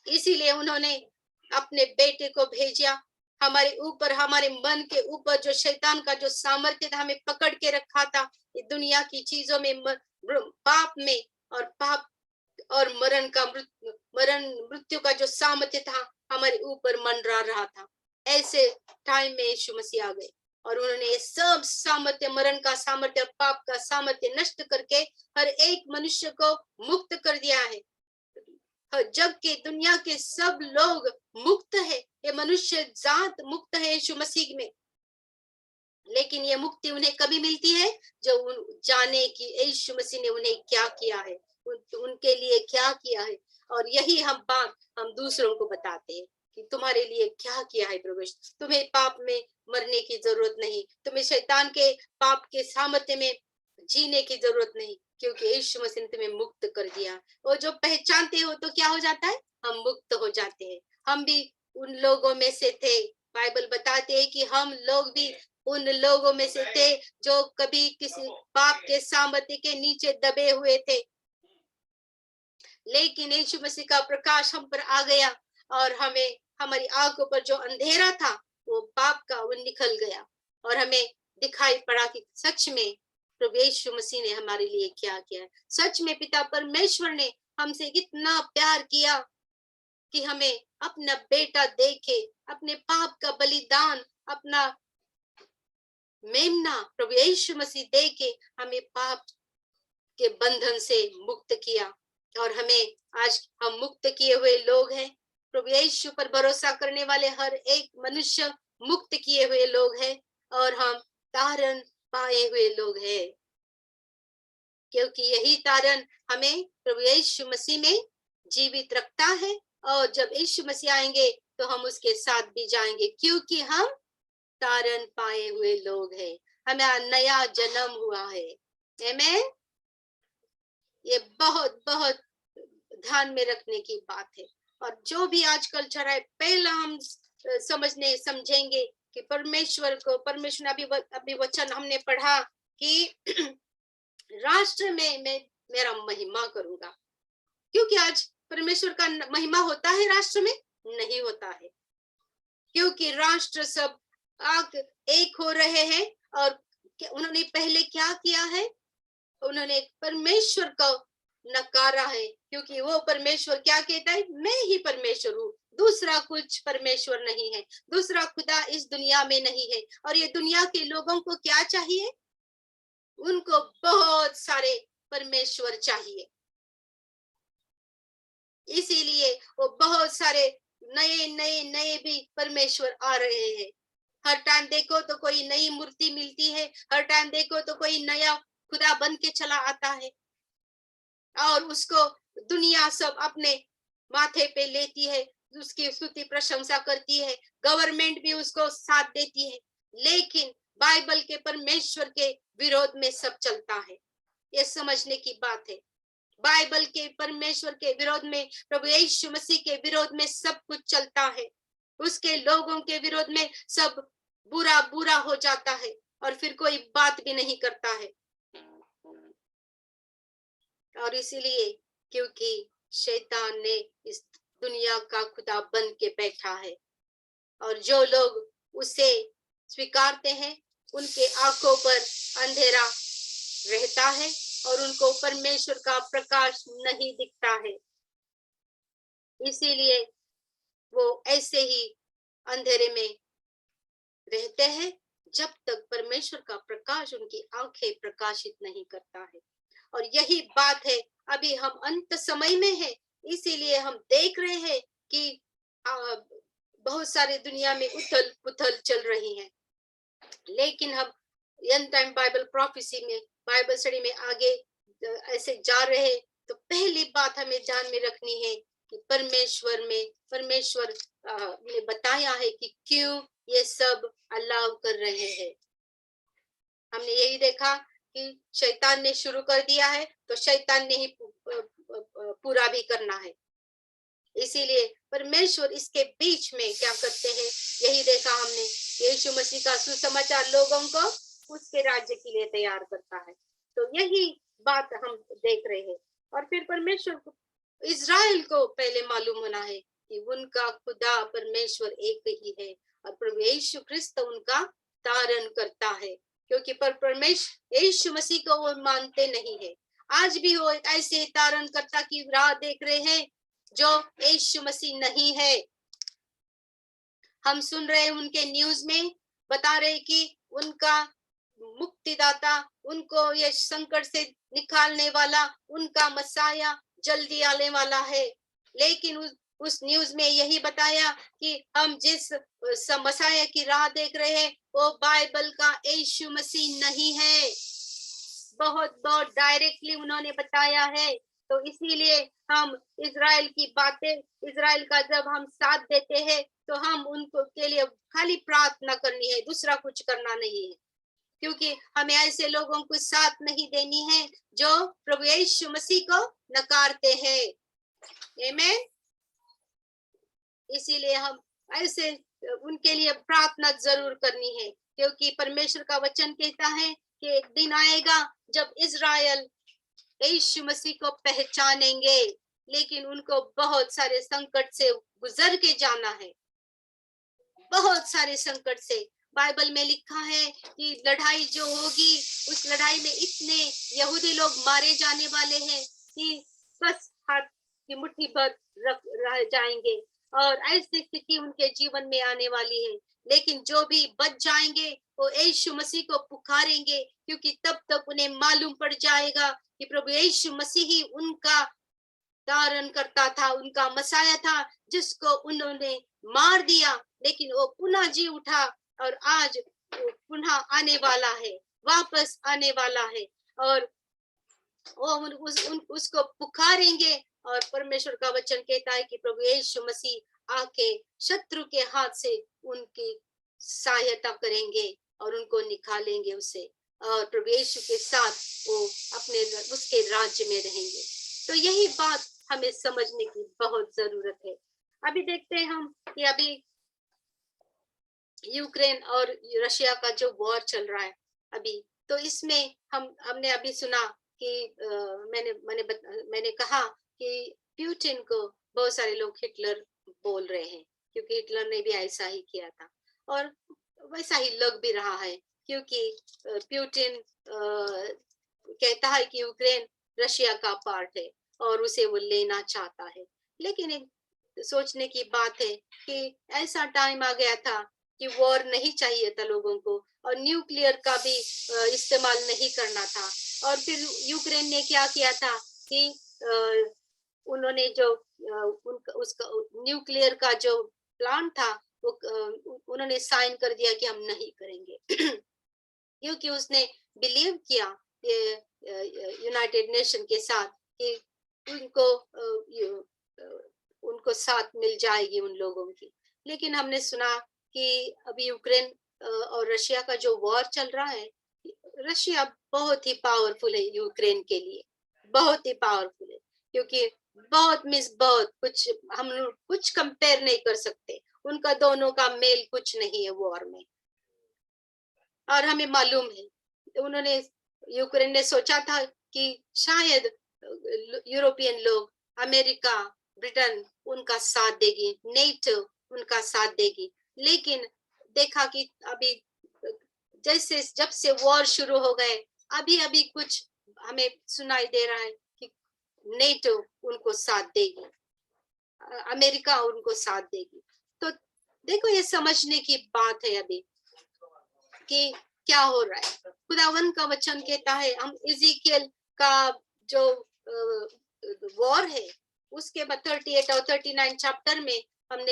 इसीलिए उन्होंने अपने बेटे को भेजा। हमारे ऊपर, हमारे मन के ऊपर जो शैतान का जो सामर्थ्य था, हमें पकड़ के रखा था, ये दुनिया की चीजों में, पाप में, और पाप और मृत्यु का जो सामर्थ्य था हमारे ऊपर मंडरा रहा था। ऐसे टाइम में यीशु मसीह आ गए और उन्होंने सब सामर्थ्य, मरण का सामर्थ्य और पाप का सामर्थ्य नष्ट करके हर एक मनुष्य को मुक्त कर दिया है। जबकि दुनिया के सब लोग मुक्त है, ये मनुष्य जात मुक्त है यीशु मसीह में। लेकिन ये मुक्ति उन्हें कभी मिलती है? जब जाने कि यीशु मसीह ने उन्हें क्या किया है, उनके लिए क्या किया है। और यही हम बात हम दूसरों को बताते हैं कि तुम्हारे लिए क्या किया है प्रभु। तुम्हें पाप में मरने की जरूरत नहीं, तुम्हें शैतान के पाप के सामर्थ्य में जीने की जरूरत नहीं, क्योंकि यीशु मसीह ने तुम्हें मुक्त कर दिया। और जो पहचानते हो तो क्या हो जाता है? हम मुक्त हो जाते हैं। हम भी उन लोगों में से थे। बाइबल बताते हैं कि हम लोग भी उन लोगों में से थे जो कभी किसी पाप के सामर्थ्य के नीचे दबे हुए थे। लेकिन यीशु मसीह का प्रकाश हम पर आ गया और हमें, हमारी आंखों पर जो अंधेरा था वो पाप का, वो निकल गया और हमें दिखाई पड़ा कि सच में प्रभु यीशु मसीह ने हमारे लिए क्या किया है। सच में पिता परमेश्वर ने हमसे इतना प्यार किया कि हमें अपना बेटा देके, अपने पाप का बलिदान, अपना मेमना प्रभु यीशु मसीह देके हमें पाप के बंधन से मुक्त किया। और हमें आज हम मुक्त किए हुए लोग हैं। प्रभु यीशु पर भरोसा करने वाले हर एक मनुष्य मुक्त किए हुए लोग हैं और हम तारण पाए हुए लोग हैं, क्योंकि यही तारण हमें प्रभु यीशु मसीह में जीवित रखता है। और जब यीशु मसीह आएंगे तो हम उसके साथ भी जाएंगे, क्योंकि हम तारण पाए हुए लोग हैं, हमें नया जन्म हुआ है। आमीन। ये बहुत बहुत ध्यान में रखने की बात है। और जो भी आजकल चल रहा है, पहला हम समझेंगे कि परमेश्वर अभी वचन हमने पढ़ा कि राष्ट्र में मैं मेरा महिमा करूंगा। क्योंकि आज परमेश्वर का महिमा होता है राष्ट्र में? नहीं होता है, क्योंकि राष्ट्र सब एक हो रहे हैं। और उन्होंने पहले क्या किया है? उन्होंने परमेश्वर को नकारा है, क्योंकि वो परमेश्वर क्या कहता है? मैं ही परमेश्वर हूँ, दूसरा कुछ परमेश्वर नहीं है, दूसरा खुदा इस दुनिया में नहीं है। और ये दुनिया के लोगों को क्या चाहिए? उनको बहुत सारे परमेश्वर चाहिए, इसीलिए वो बहुत सारे नए भी परमेश्वर आ रहे हैं। हर टाइम देखो तो कोई नई मूर्ति मिलती है, हर टाइम देखो तो कोई नया खुदा बन के चला आता है और उसको दुनिया सब अपने माथे पे लेती है, उसकी स्तुति प्रशंसा करती है, गवर्नमेंट भी उसको साथ देती है। लेकिन बाइबल के परमेश्वर के विरोध में सब चलता है, ये समझने की बात है। बाइबल के परमेश्वर के विरोध में, प्रभु यीशु मसीह के विरोध में सब कुछ चलता है। उसके लोगों के विरोध में सब बुरा बुरा हो जाता है और फिर कोई बात भी नहीं करता है। और इसीलिए क्योंकि शैतान ने इस दुनिया का खुदा बन के बैठा है और जो लोग उसे स्वीकारते हैं उनके आंखों पर अंधेरा रहता है और उनको परमेश्वर का प्रकाश नहीं दिखता है। इसीलिए वो ऐसे ही अंधेरे में रहते हैं जब तक परमेश्वर का प्रकाश उनकी आंखें प्रकाशित नहीं करता है। और यही बात है, अभी हम अंत समय में हैं, इसीलिए हम देख रहे हैं कि बहुत सारे दुनिया में उथल पुथल चल रही है, लेकिन हम एंड टाइम बाइबल प्रोफेसी में, बाइबल स्टडी में आगे ऐसे जा रहे, तो पहली बात हमें ध्यान में रखनी है कि परमेश्वर ने बताया है कि क्यों ये सब अलाउ कर रहे हैं। हमने यही देखा कि शैतान ने शुरू कर दिया है तो शैतान ने ही पूरा भी करना है। इसीलिए परमेश्वर इसके बीच में क्या करते हैं, यही देखा हमने, यीशु मसीह का सुसमाचार लोगों को उसके राज्य के लिए तैयार करता है। तो यही बात हम देख रहे हैं। और फिर परमेश्वर को, इज़राइल को पहले मालूम होना है कि उनका खुदा परमेश्वर एक ही है और प्रभु यीशु क्रिस्त उनका तारण करता है, क्योंकि परमेश्वर यीशु मसीह को वो मानते नहीं है। आज भी वो ऐसे तारण करता की राह देख रहे हैं जो यीशु मसीह नहीं है। हम सुन रहे हैं उनके न्यूज में बता रहे कि उनका मुक्तिदाता, उनको ये संकट से निकालने वाला, उनका मसाया जल्दी आने वाला है। लेकिन उस न्यूज में यही बताया कि हम जिस मसाया की राह देख रहे हैं वो बाइबल का यीशु मसीह नहीं है। बहुत डायरेक्टली उन्होंने बताया है। तो इसीलिए हम इज़राइल की बातें, इज़राइल का जब हम साथ देते हैं तो हम उनको के लिए खाली प्रार्थना करनी है, दूसरा कुछ करना नहीं है, क्योंकि हमें ऐसे लोगों को साथ नहीं देनी है जो प्रभु यीशु मसीह को नकारते हैं। आमीन। इसीलिए हम ऐसे उनके लिए प्रार्थना जरूर करनी है, क्योंकि परमेश्वर का वचन कहता है कि एक दिन आएगा जब इज़राइल यीशु मसीह को पहचानेंगे, लेकिन उनको बहुत सारे संकट से गुजर के जाना है, बहुत सारे संकट से। बाइबल में लिखा है कि लड़ाई जो होगी, उस लड़ाई में इतने यहूदी लोग मारे जाने वाले हैं कि बस हाथ की मुट्ठी भर रह जाएंगे, और ऐसी स्थिति उनके जीवन में आने वाली है। लेकिन जो भी बच जाएंगे वो यीशु मसीह को पुकारेंगे, क्योंकि तब तक उन्हें मालूम पड़ जाएगा कि प्रभु यीशु मसीह ही उनका धारण करता था, उनका मसाया था, जिसको उन्होंने मार दिया, लेकिन वो पुनः जी उठा और आज वो पुनः आने वाला है, वापस आने वाला है। और वो उसको पुकारेंगे, और परमेश्वर का वचन कहता है कि प्रभु यीशु मसीह आके शत्रु के हाथ से उनकी सहायता करेंगे और उनको निकालेंगे उसे, और प्रभु यीशु के साथ वो अपने उसके राज्य में रहेंगे। तो यही बात हमें समझने की बहुत जरूरत है। अभी देखते हैं हम कि अभी यूक्रेन और रशिया का जो वॉर चल रहा है अभी, तो इसमें हमने अभी सुना कि मैंने कहा कि प्यूटिन को बहुत सारे लोग हिटलर बोल रहे हैं, क्योंकि हिटलर ने भी ऐसा ही किया था और वैसा ही लग भी रहा है, क्योंकि प्यूटिन कहता है कि यूक्रेन रशिया का पार्ट है और उसे वो लेना चाहता है। लेकिन एक सोचने की बात है कि ऐसा टाइम आ गया था कि वॉर नहीं चाहिए था लोगों को, और न्यूक्लियर का भी इस्तेमाल नहीं करना था। और फिर यूक्रेन ने क्या किया था कि उन्होंने जो उसका न्यूक्लियर का जो प्लान था वो उन्होंने साइन कर दिया कि हम नहीं करेंगे क्योंकि उसने बिलीव किया यूनाइटेड नेशन के साथ कि उनको साथ मिल जाएगी उन लोगों की। लेकिन हमने सुना कि अभी यूक्रेन और रशिया का जो वॉर चल रहा है, रशिया बहुत ही पावरफुल है यूक्रेन के लिए, बहुत ही पावरफुल है, क्योंकि बहुत कुछ हम कुछ कंपेयर नहीं कर सकते, उनका दोनों का मेल कुछ नहीं है वॉर में। और हमें मालूम है उन्होंने यूक्रेन ने सोचा था कि शायद यूरोपियन लोग, अमेरिका, ब्रिटेन उनका साथ देगी, नेटो उनका साथ देगी, लेकिन देखा कि अभी जैसे जब से वॉर शुरू हो गए अभी कुछ हमें सुनाई दे रहा है कि नेटो उनको साथ देगी, अमेरिका उनको साथ देगी। तो देखो ये समझने की बात है अभी कि क्या हो रहा है। खुदावन का वचन कहता है, हम इज़ीकियल का जो वॉर है उसके बाद 38 और 39 चैप्टर में हम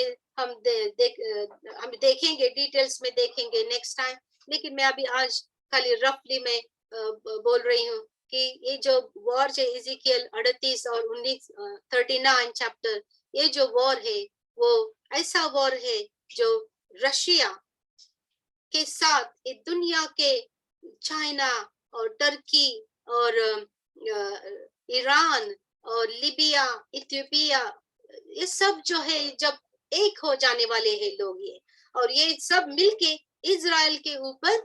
देखेंगे, डिटेल्स में देखेंगे नेक्स्ट टाइम। लेकिन मैं अभी आज खाली रफली में बोल रही हूँ कि ये जो वॉर है इज़िकियल 38 और 19 39 चैप्टर, ये जो वॉर है वो ऐसा वॉर है जो रशिया के साथ ये दुनिया के चाइना और टर्की और ईरान और लीबिया, इथियोपिया, ये सब जो है जब एक हो जाने वाले हैं लोग ये, और ये सब मिलके इजराइल के ऊपर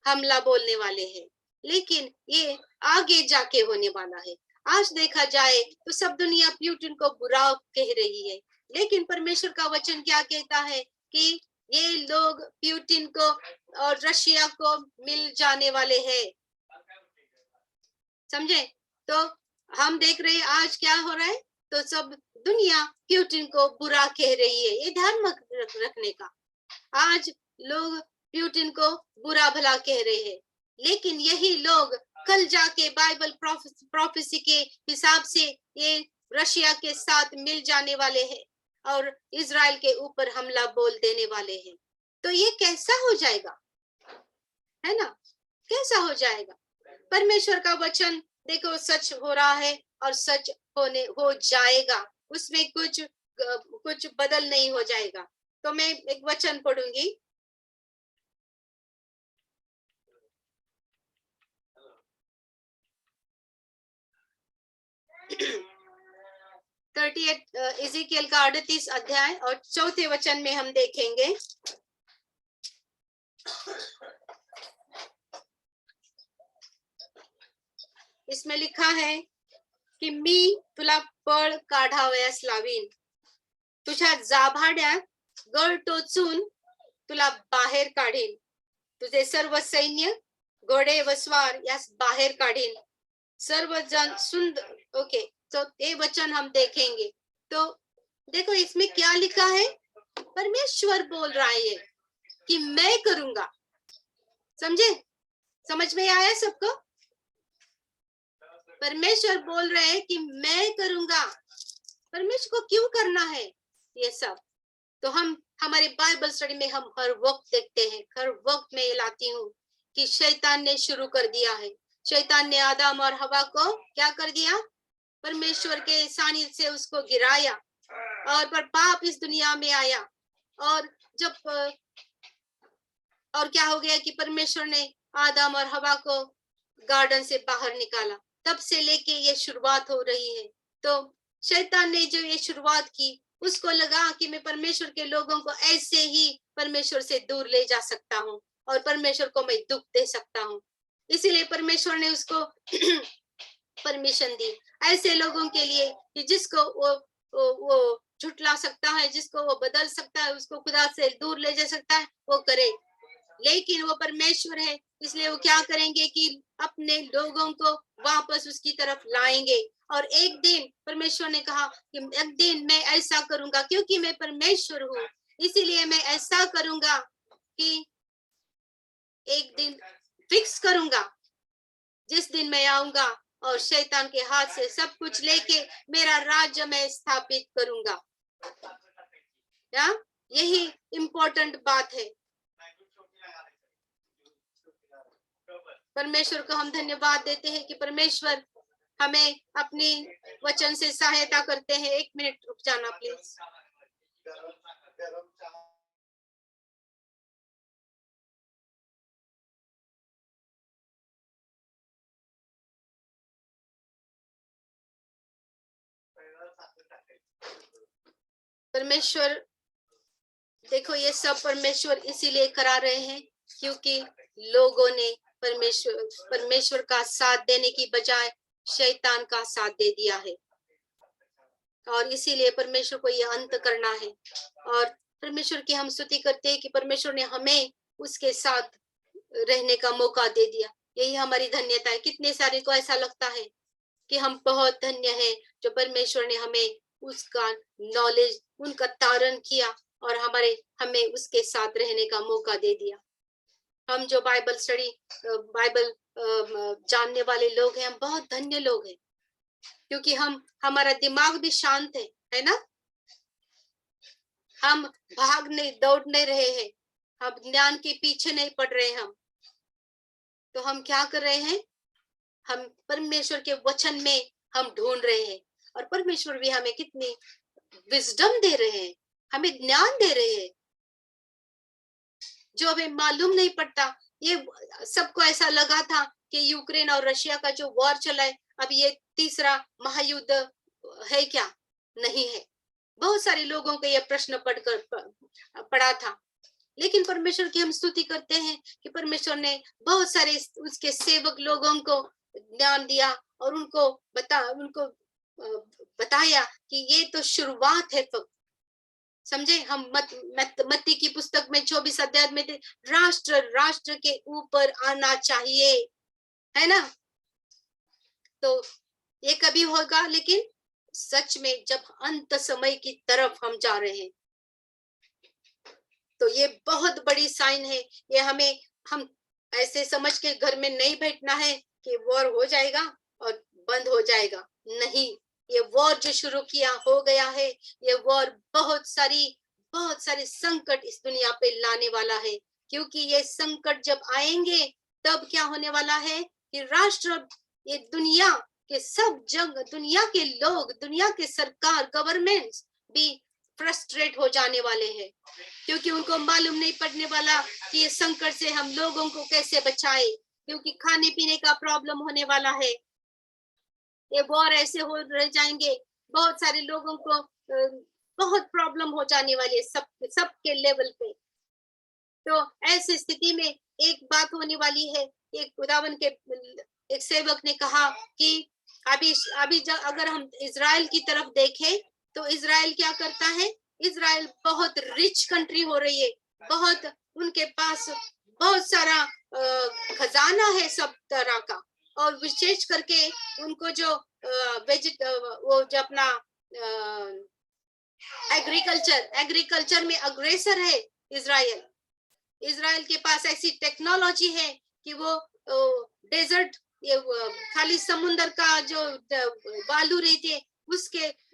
हमला बोलने वाले हैं। लेकिन ये आगे जाके होने वाला है। आज देखा जाए तो सब दुनिया प्यूटिन को बुरा कह रही है, लेकिन परमेश्वर का वचन क्या कहता है कि ये लोग प्यूटिन को और रशिया को मिल जाने वाले हैं। समझे? तो हम देख रहे हैं आज क्या हो रहा है, तो सब दुनिया प्यूटिन को बुरा कह रही है। ये ध्यान रखने का। आज लोग प्यूटिन को बुरा भला कह रहे हैं, लेकिन यही लोग कल जाके बाइबल प्रोफेसी के हिसाब से ये रशिया के साथ मिल जाने वाले हैं और इजराइल के ऊपर हमला बोल देने वाले हैं। तो ये कैसा हो जाएगा, है ना? कैसा हो जाएगा? परमेश्वर का वचन देखो सच हो रहा है और सच हो जाएगा, उसमें कुछ बदल नहीं हो जाएगा। तो मैं एक वचन पढ़ूंगी। इज़िकियल का 38 अध्याय और 4थे वचन में हम देखेंगे। इसमें लिखा है कि मी तुला पळ काढावयास लावीन, तुझ्या जाभाड्यात गळ टोचून तुला बाहेर काढीन, तुझे सर्व सैन्य घोडे व स्वार यास बाहेर काढीन, सर्वजन सुंदर। ओके, तो ये वचन हम देखेंगे। तो देखो इसमें क्या लिखा है, परमेश्वर बोल रहा है कि मैं करूंगा। समझे? समझ में आया सबको? परमेश्वर बोल रहे हैं कि मैं करूंगा। परमेश्वर को क्यों करना है ये सब? तो हम हमारे बाइबल स्टडी में हम हर वक्त देखते हैं, हर वक्त मैं ये लाती हूँ कि शैतान ने शुरू कर दिया है। शैतान ने आदम और हवा को क्या कर दिया? परमेश्वर के सानिध्य से उसको गिराया, और पर पाप इस दुनिया में आया, और जब और क्या हो गया कि परमेश्वर ने आदम और हवा को गार्डन से बाहर निकाला। तब से लेके ये शुरुआत हो रही है। तो शैतान ने जो ये शुरुआत की, उसको लगा कि मैं परमेश्वर के लोगों को ऐसे ही परमेश्वर से दूर ले जा सकता हूँ और परमेश्वर को मैं दुख दे सकता हूँ। इसीलिए परमेश्वर ने उसको परमिशन दी ऐसे लोगों के लिए कि जिसको वो झुठला सकता है, जिसको वो बदल सकता है, उसको खुदा से दूर ले जा सकता है, वो करे। लेकिन वो परमेश्वर है, इसलिए वो क्या करेंगे कि अपने लोगों को वापस उसकी तरफ लाएंगे। और एक दिन परमेश्वर ने कहा कि एक दिन मैं ऐसा करूंगा, क्योंकि मैं परमेश्वर हूँ, इसीलिए मैं ऐसा करूंगा कि एक दिन फिक्स करूंगा, जिस दिन मैं आऊंगा और शैतान के हाथ से सब कुछ लेके मेरा राज्य में स्थापित करूंगा। या यही इम्पोर्टेंट बात है। परमेश्वर को हम धन्यवाद देते हैं कि परमेश्वर हमें अपनी वचन से सहायता करते हैं। 1 मिनट रुक जाना प्लीज। परमेश्वर देखो, ये सब परमेश्वर इसीलिए करा रहे हैं क्योंकि लोगों ने परमेश्वर का साथ देने की बजाय शैतान का साथ दे दिया है, और इसीलिए परमेश्वर को ये अंत करना है। और परमेश्वर की हम स्तुति करते हैं कि परमेश्वर ने हमें उसके साथ रहने का मौका दे दिया। यही हमारी धन्यता है। कितने सारे को ऐसा लगता है कि हम बहुत धन्य हैं जो परमेश्वर ने हमें उसका नॉलेज, उनका तारण किया और हमें उसके साथ रहने का मौका दे दिया। हम जो बाइबल जानने वाले लोग हैं, हम बहुत धन्य लोग हैं क्योंकि हमारा दिमाग भी शांत है ना। हम भाग नहीं दौड़ नहीं रहे हैं, हम ज्ञान के पीछे नहीं पड़ रहे हैं। हम तो हम क्या कर रहे हैं, हम परमेश्वर के वचन में हम ढूंढ रहे हैं, और परमेश्वर भी हमें कितनी विजडम दे रहे हैं, हमें ज्ञान दे रहे हैं जो हमें मालूम नहीं पड़ता। ये सबको ऐसा लगा था कि यूक्रेन और रशिया का जो वॉर चला है, अब ये तीसरा महायुद्ध है क्या? नहीं है। बहुत सारे लोगों को यह प्रश्न पड़ा था, लेकिन परमेश्वर की हम स्तुति करते हैं कि परमेश्वर ने बहुत सारे उसके सेवक लोगों को ज्ञान दिया और उनको बताया कि ये तो शुरुआत है। समझे? हम मत्ती की पुस्तक में 24 अध्याय में थे, राष्ट्र राष्ट्र के ऊपर आना चाहिए, है ना। तो ये कभी होगा, लेकिन सच में जब अंत समय की तरफ हम जा रहे हैं तो ये बहुत बड़ी साइन है। ये हम ऐसे समझ के घर में नहीं बैठना है कि वॉर हो जाएगा और बंद हो जाएगा। नहीं, ये वॉर जो शुरू किया हो गया है, ये वॉर बहुत सारी संकट इस दुनिया पे लाने वाला है। क्योंकि ये संकट जब आएंगे तब क्या होने वाला है कि राष्ट्र, ये दुनिया के सब दुनिया के लोग, दुनिया के सरकार, गवर्नमेंट्स भी फ्रस्ट्रेट हो जाने वाले हैं, क्योंकि उनको मालूम नहीं पड़ने वाला कि ये संकट से हम लोगों को कैसे बचाए, क्योंकि खाने पीने का प्रॉब्लम होने वाला है। ये वॉर ऐसे हो रह जाएंगे, बहुत सारे लोगों को बहुत प्रॉब्लम हो जाने वाली है सबके लेवल पे। तो ऐसी स्थिति में एक बात होने वाली है। एक खुदावन के एक सेवक ने कहा कि अभी अगर हम इजराइल की तरफ देखें तो इजराइल क्या करता है, इजराइल बहुत रिच कंट्री हो रही है, बहुत उनके पास बहुत सारा खजाना है सब तरह का, और विशेष करके उनको जो वो जो अपना एग्रीकल्चर में अग्रेसर है इजराइल के पास ऐसी टेक्नोलॉजी है कि वो डेजर्ट, ये खाली समुद्र का जो बालू रहते हैं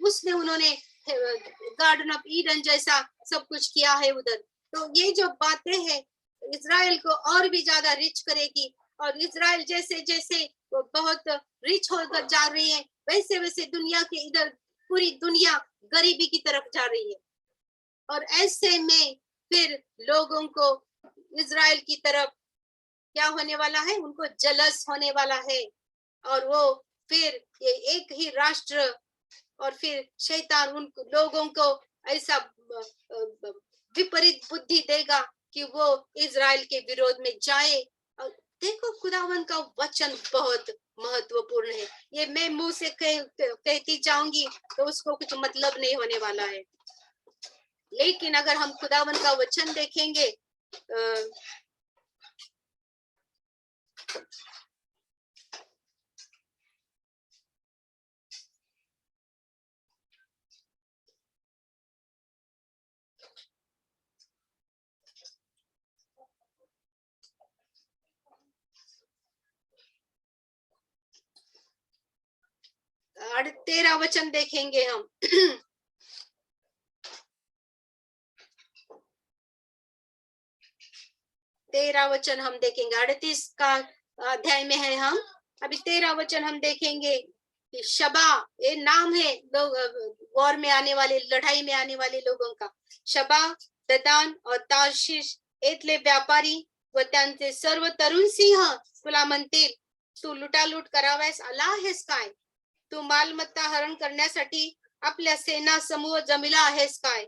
उसने उन्होंने गार्डन ऑफ ईडन जैसा सब कुछ किया है उधर। तो ये जो बातें हैं इजराइल को और भी ज्यादा रिच करेगी, और इजराइल जैसे जैसे बहुत रिच होकर जा रही है, वैसे वैसे दुनिया के इधर पूरी दुनिया गरीबी की तरफ जा रही है। और ऐसे में फिर लोगों को इजराइल की तरफ क्या होने वाला है, उनको जलस होने वाला है, और वो फिर ये एक ही राष्ट्र, और फिर शैतान उन लोगों को ऐसा विपरीत बुद्धि देगा कि वो इजराइल के विरोध में जाए। और देखो खुदावन का वचन बहुत महत्वपूर्ण है। ये मैं मुंह से कहती जाऊंगी तो उसको कुछ मतलब नहीं होने वाला है, लेकिन अगर हम खुदावन का वचन देखेंगे और 13 वचन देखेंगे हम। 13 वचन हम देखेंगे, 38 का अध्याय में है हम। अभी 13 वचन हम देखेंगे कि शबा, ये नाम है लोग वॉर में आने वाले, लड़ाई में आने वाले लोगों का। शबा, ददान और तार्शिश येथले व्यापारी व त्यांचे सर्व तरुण सिंह तुला म्हणतील, तू लुटालूट करावयास आला आहेस काय? तू मालमत्ता हरण करण्यासाठी आपल्या सेना समूह जमिला आहेस काय?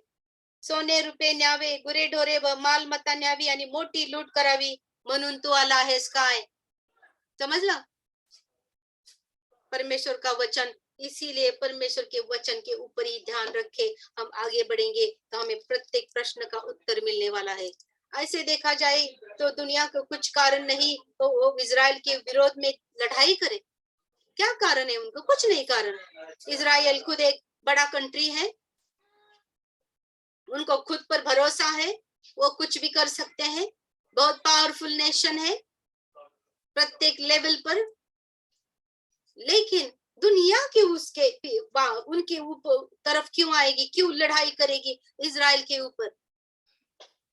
सोने रुपये न्यावे, गुरेढोरे व मालमत्ता न्यावी आणि मोठी लूट करावी म्हणून तू आला आहेस काय? समझला? परमेश्वर का वचन, इसीलिए परमेश्वर के वचन के ऊपर ही ध्यान रखे हम आगे बढ़ेंगे तो हमें प्रत्येक प्रश्न का उत्तर मिलने वाला है। ऐसे देखा जाए तो दुनिया को कुछ कारण नहीं तो वो इजराइल के विरोध में लड़ाई करे। क्या कारण है उनको? कुछ नहीं कारण। इजराइल खुद एक बड़ा कंट्री है, उनको खुद पर भरोसा है, वो कुछ भी कर सकते हैं, बहुत पावरफुल नेशन है प्रत्येक लेवल पर। लेकिन दुनिया के उनके ऊपर तरफ क्यों आएगी, क्यों लड़ाई करेगी इजराइल के ऊपर?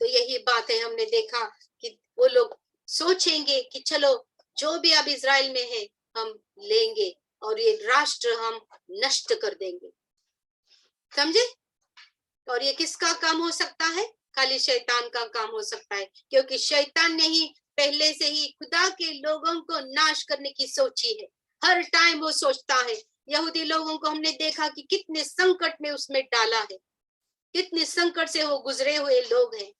तो यही बात है, हमने देखा कि वो लोग सोचेंगे कि चलो जो भी अब इजराइल में है हम लेंगे और ये राष्ट्र हम नष्ट कर देंगे। समझे? और ये किसका काम हो सकता है? खाली शैतान का काम हो सकता है, क्योंकि शैतान ने ही पहले से ही खुदा के लोगों को नाश करने की सोची है। हर टाइम वो सोचता है। यहूदी लोगों को हमने देखा कि कितने संकट में उसमें डाला है, कितने संकट से वो गुजरे हुए लोग हैं।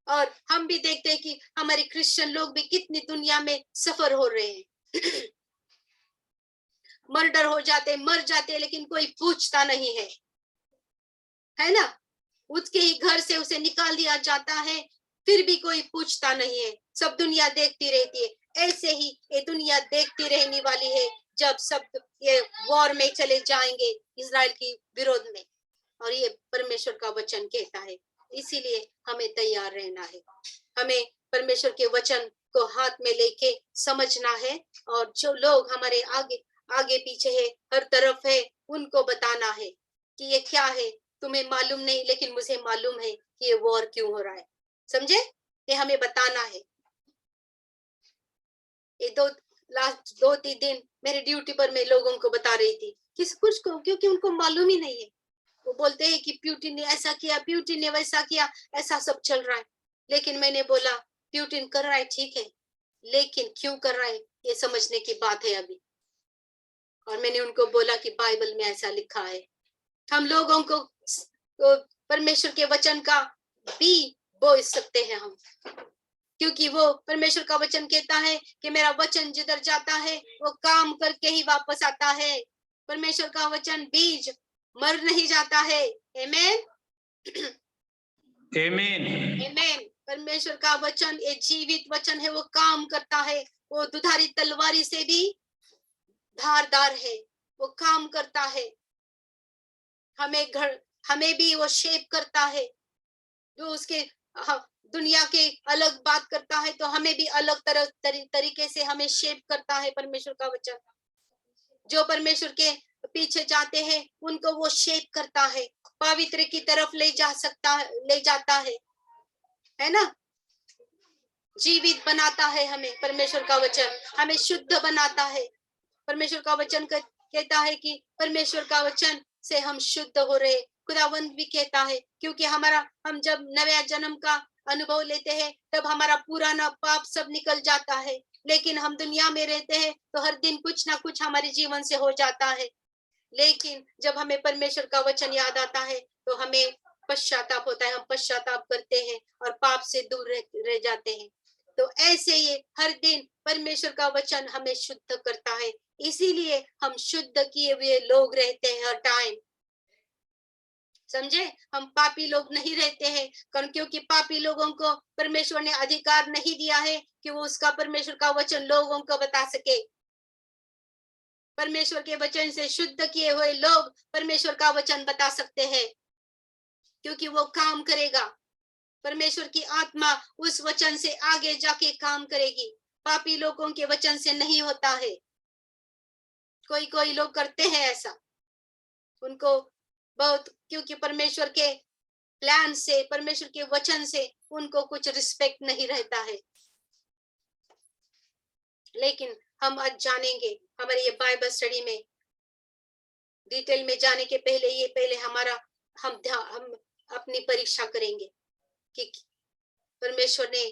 और हम भी देखते हैं कि हमारे क्रिश्चियन लोग भी कितनी दुनिया में सफर हो रहे हैं। मर्डर हो जाते, मर जाते, लेकिन कोई पूछता नहीं है ना? उसके ही घर से उसे निकाल दिया जाता है, फिर भी कोई पूछता नहीं है। सब दुनिया देखती रहती है। ऐसे ही ये दुनिया देखती रहने वाली है जब सब ये वॉर में चले जाएंगे इजराइल की विरोध में। और ये परमेश्वर का वचन कहता है, इसीलिए हमें तैयार रहना है। हमें परमेश्वर के वचन को हाथ में लेके समझना है, और जो लोग हमारे आगे पीछे है, हर तरफ है, उनको बताना है कि ये क्या है। तुम्हें मालूम नहीं, लेकिन मुझे मालूम है कि ये वॉर क्यों हो रहा है। समझे? ये हमें बताना है। ये लास्ट 2-3 दिन मेरे ड्यूटी पर मैं लोगों को बता रही थी, किस कुछ को, क्योंकि उनको मालूम ही नहीं है। वो बोलते हैं कि प्यूटिन ने ऐसा किया, प्यूटिन ने वैसा किया, ऐसा सब चल रहा है। लेकिन मैंने बोला प्यूटिन कर रहा है ठीक है, लेकिन क्यों कर रहा है ये समझने की बात है अभी। और मैंने उनको बोला कि बाइबल में ऐसा लिखा है। हम लोगों को परमेश्वर के वचन का भी बो सकते हैं हम, क्योंकि वो परमेश्वर का वचन कहता है कि मेरा वचन जिधर जाता है वो काम करके ही वापस आता है। परमेश्वर का वचन बीज मर नहीं जाता है। आमेन, आमीन, आमेन। परमेश्वर का वचन एक जीवित वचन है, वो काम करता है। वो दुधारी तलवारी से भी धारदार है, वो काम करता है। हमें भी वो शेप करता है। जो उसके दुनिया के अलग बात करता है, तो हमें भी अलग तरीके से हमें शेप करता है परमेश्वर का वचन। जो परमेश्वर के पीछे जाते हैं उनको वो शेप करता है, पवित्र की तरफ ले जाता है ना? जीवित बनाता है हमें परमेश्वर का वचन, हमें शुद्ध बनाता है। परमेश्वर का वचन कहता है कि परमेश्वर का वचन से हम शुद्ध हो रहे। खुदावंत भी कहता है, क्योंकि हम जब नया जन्म का अनुभव लेते हैं तब हमारा पुराना पाप सब निकल जाता है। लेकिन हम दुनिया में रहते हैं तो हर दिन कुछ ना कुछ हमारे जीवन से हो जाता है। लेकिन जब हमें परमेश्वर का वचन याद आता है तो हमें पश्चाताप होता है, हम पश्चाताप करते हैं और पाप से दूर रह जाते हैं। तो ऐसे ही हर दिन परमेश्वर का वचन हमें शुद्ध करता है, इसीलिए हम शुद्ध किए हुए लोग रहते हैं हर टाइम। समझे? हम पापी लोग नहीं रहते हैं, क्योंकि पापी लोगों को परमेश्वर ने अधिकार नहीं दिया है कि वो उसका परमेश्वर का वचन लोगों को बता सके। परमेश्वर के वचन से शुद्ध किए हुए लोग परमेश्वर का वचन बता सकते हैं, क्योंकि वो काम करेगा। परमेश्वर की आत्मा उस वचन से आगे जाके काम करेगी। पापी लोगों के वचन से नहीं होता है। कोई लोग करते हैं ऐसा, उनको बहुत, क्योंकि परमेश्वर के प्लान से, परमेश्वर के वचन से उनको कुछ रिस्पेक्ट नहीं रहता है। लेकिन हम आज जानेंगे, हमारे ये बाइबल स्टडी में डिटेल में जाने के पहले हम अपनी परीक्षा करेंगे कि परमेश्वर ने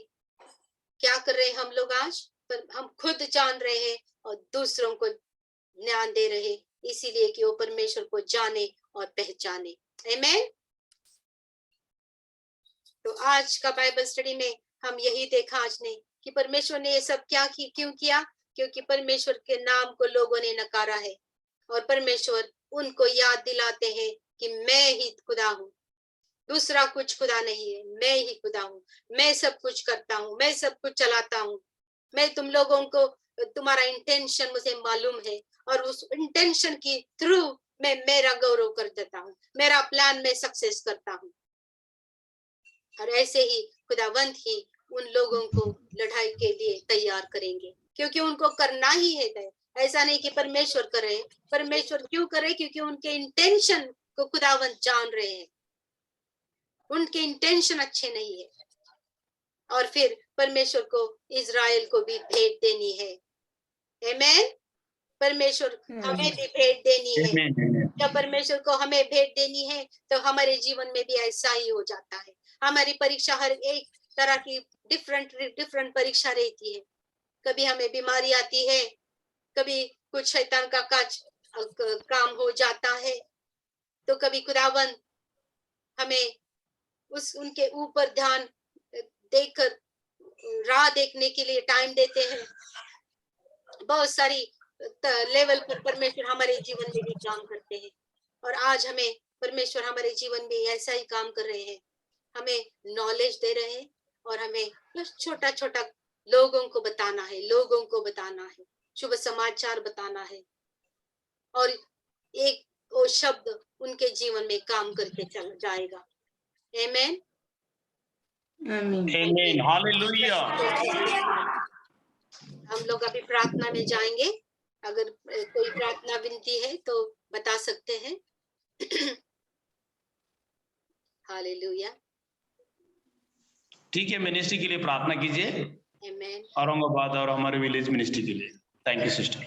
क्या कर रहे हैं हम लोग आज। पर हम खुद जान रहे हैं और दूसरों को ज्ञान दे रहे, इसीलिए कि वो परमेश्वर को जाने और पहचाने। आमीन। तो आज का बाइबल स्टडी में हम यही देखा आज ने कि परमेश्वर ने ये सब क्यों किया, क्योंकि परमेश्वर के नाम को लोगों ने नकारा है। और परमेश्वर उनको याद दिलाते हैं कि मैं ही खुदा हूँ, दूसरा कुछ खुदा नहीं है, मैं ही खुदा हूँ। मैं सब कुछ करता हूँ, मैं सब कुछ चलाता हूँ। मैं तुम लोगों को, तुम्हारा इंटेंशन मुझे मालूम है, और उस इंटेंशन की थ्रू मैं मेरा गौरव कर देता हूँ, मेरा प्लान में सक्सेस करता हूँ। और ऐसे ही खुदावंत ही उन लोगों को लड़ाई के लिए तैयार करेंगे, क्योंकि उनको करना ही है। ऐसा नहीं कि परमेश्वर करे। परमेश्वर क्यों करे? क्योंकि उनके इंटेंशन को खुदावंत जान रहे हैं, उनके इंटेंशन अच्छे नहीं है। और फिर परमेश्वर को इजराइल को भी भेंट देनी है। आमीन। परमेश्वर हमें भी भेंट देनी है। जब परमेश्वर को हमें भेंट देनी है तो हमारे जीवन में भी ऐसा ही हो जाता है। हमारी परीक्षा हर एक तरह की डिफरेंट परीक्षा रहती है। कभी हमें बीमारी आती है, कभी कुछ शैतान का काम हो जाता है, तो कभी खुदावंद हमें उनके ऊपर ध्यान देकर राह देखने के लिए टाइम देते हैं। बहुत सारी लेवल पर परमेश्वर हमारे जीवन में भी काम करते हैं। और आज हमें परमेश्वर हमारे जीवन में ऐसा ही काम कर रहे हैं। हमें नॉलेज दे रहे हैं और हमें छोटा छोटा लोगों को बताना है, शुभ समाचार बताना है, और एक वो शब्द उनके जीवन में काम करके चल जाएगा। आमीन। आमीन, हालेलुया। हम लोग अभी प्रार्थना में जाएंगे। अगर कोई प्रार्थना विनती है तो बता सकते हैं। हालेलुया। ठीक है, मिनिस्ट्री के लिए प्रार्थना कीजिए। आमीन। औरंगाबाद और हमारे विलेज मिनिस्ट्री के लिए। Thank you sister.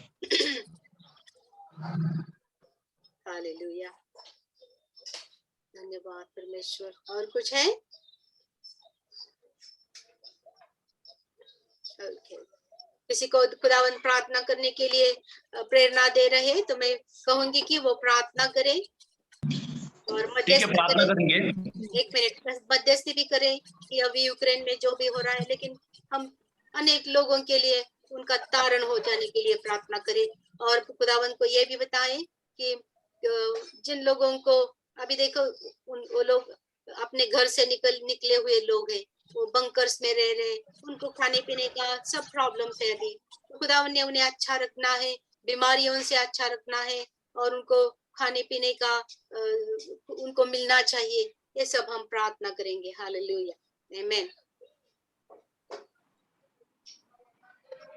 हालेलुया, धन्यवाद परमेश्वर। और कुछ है? ओके। किसी को खुदावंद प्रार्थना करने के लिए प्रेरणा दे रहे हैं तो मैं कहूंगी कि वो प्रार्थना करें और मध्यस्थी प्रार्थना करेंगे। एक मिनट, मध्यस्थी भी करें कि अभी यूक्रेन में जो भी हो रहा है, लेकिन हम अनेक लोगों के लिए उनका तारण हो जाने के लिए प्रार्थना करें। और खुदावंद को ये भी बताएं कि जिन लोगों को अभी देखो वो लोग अपने घर से निकले हुए लोग हैं, वो बंकर्स में रह रहे, उनको खाने पीने का सब प्रॉब्लम्स है। अभी खुदावन ने उन्हें अच्छा रखना है, बीमारियों से अच्छा रखना है, और उनको खाने पीने का उनको मिलना चाहिए। ये सब हम प्रार्थना करेंगे। हालेलुया, आमीन।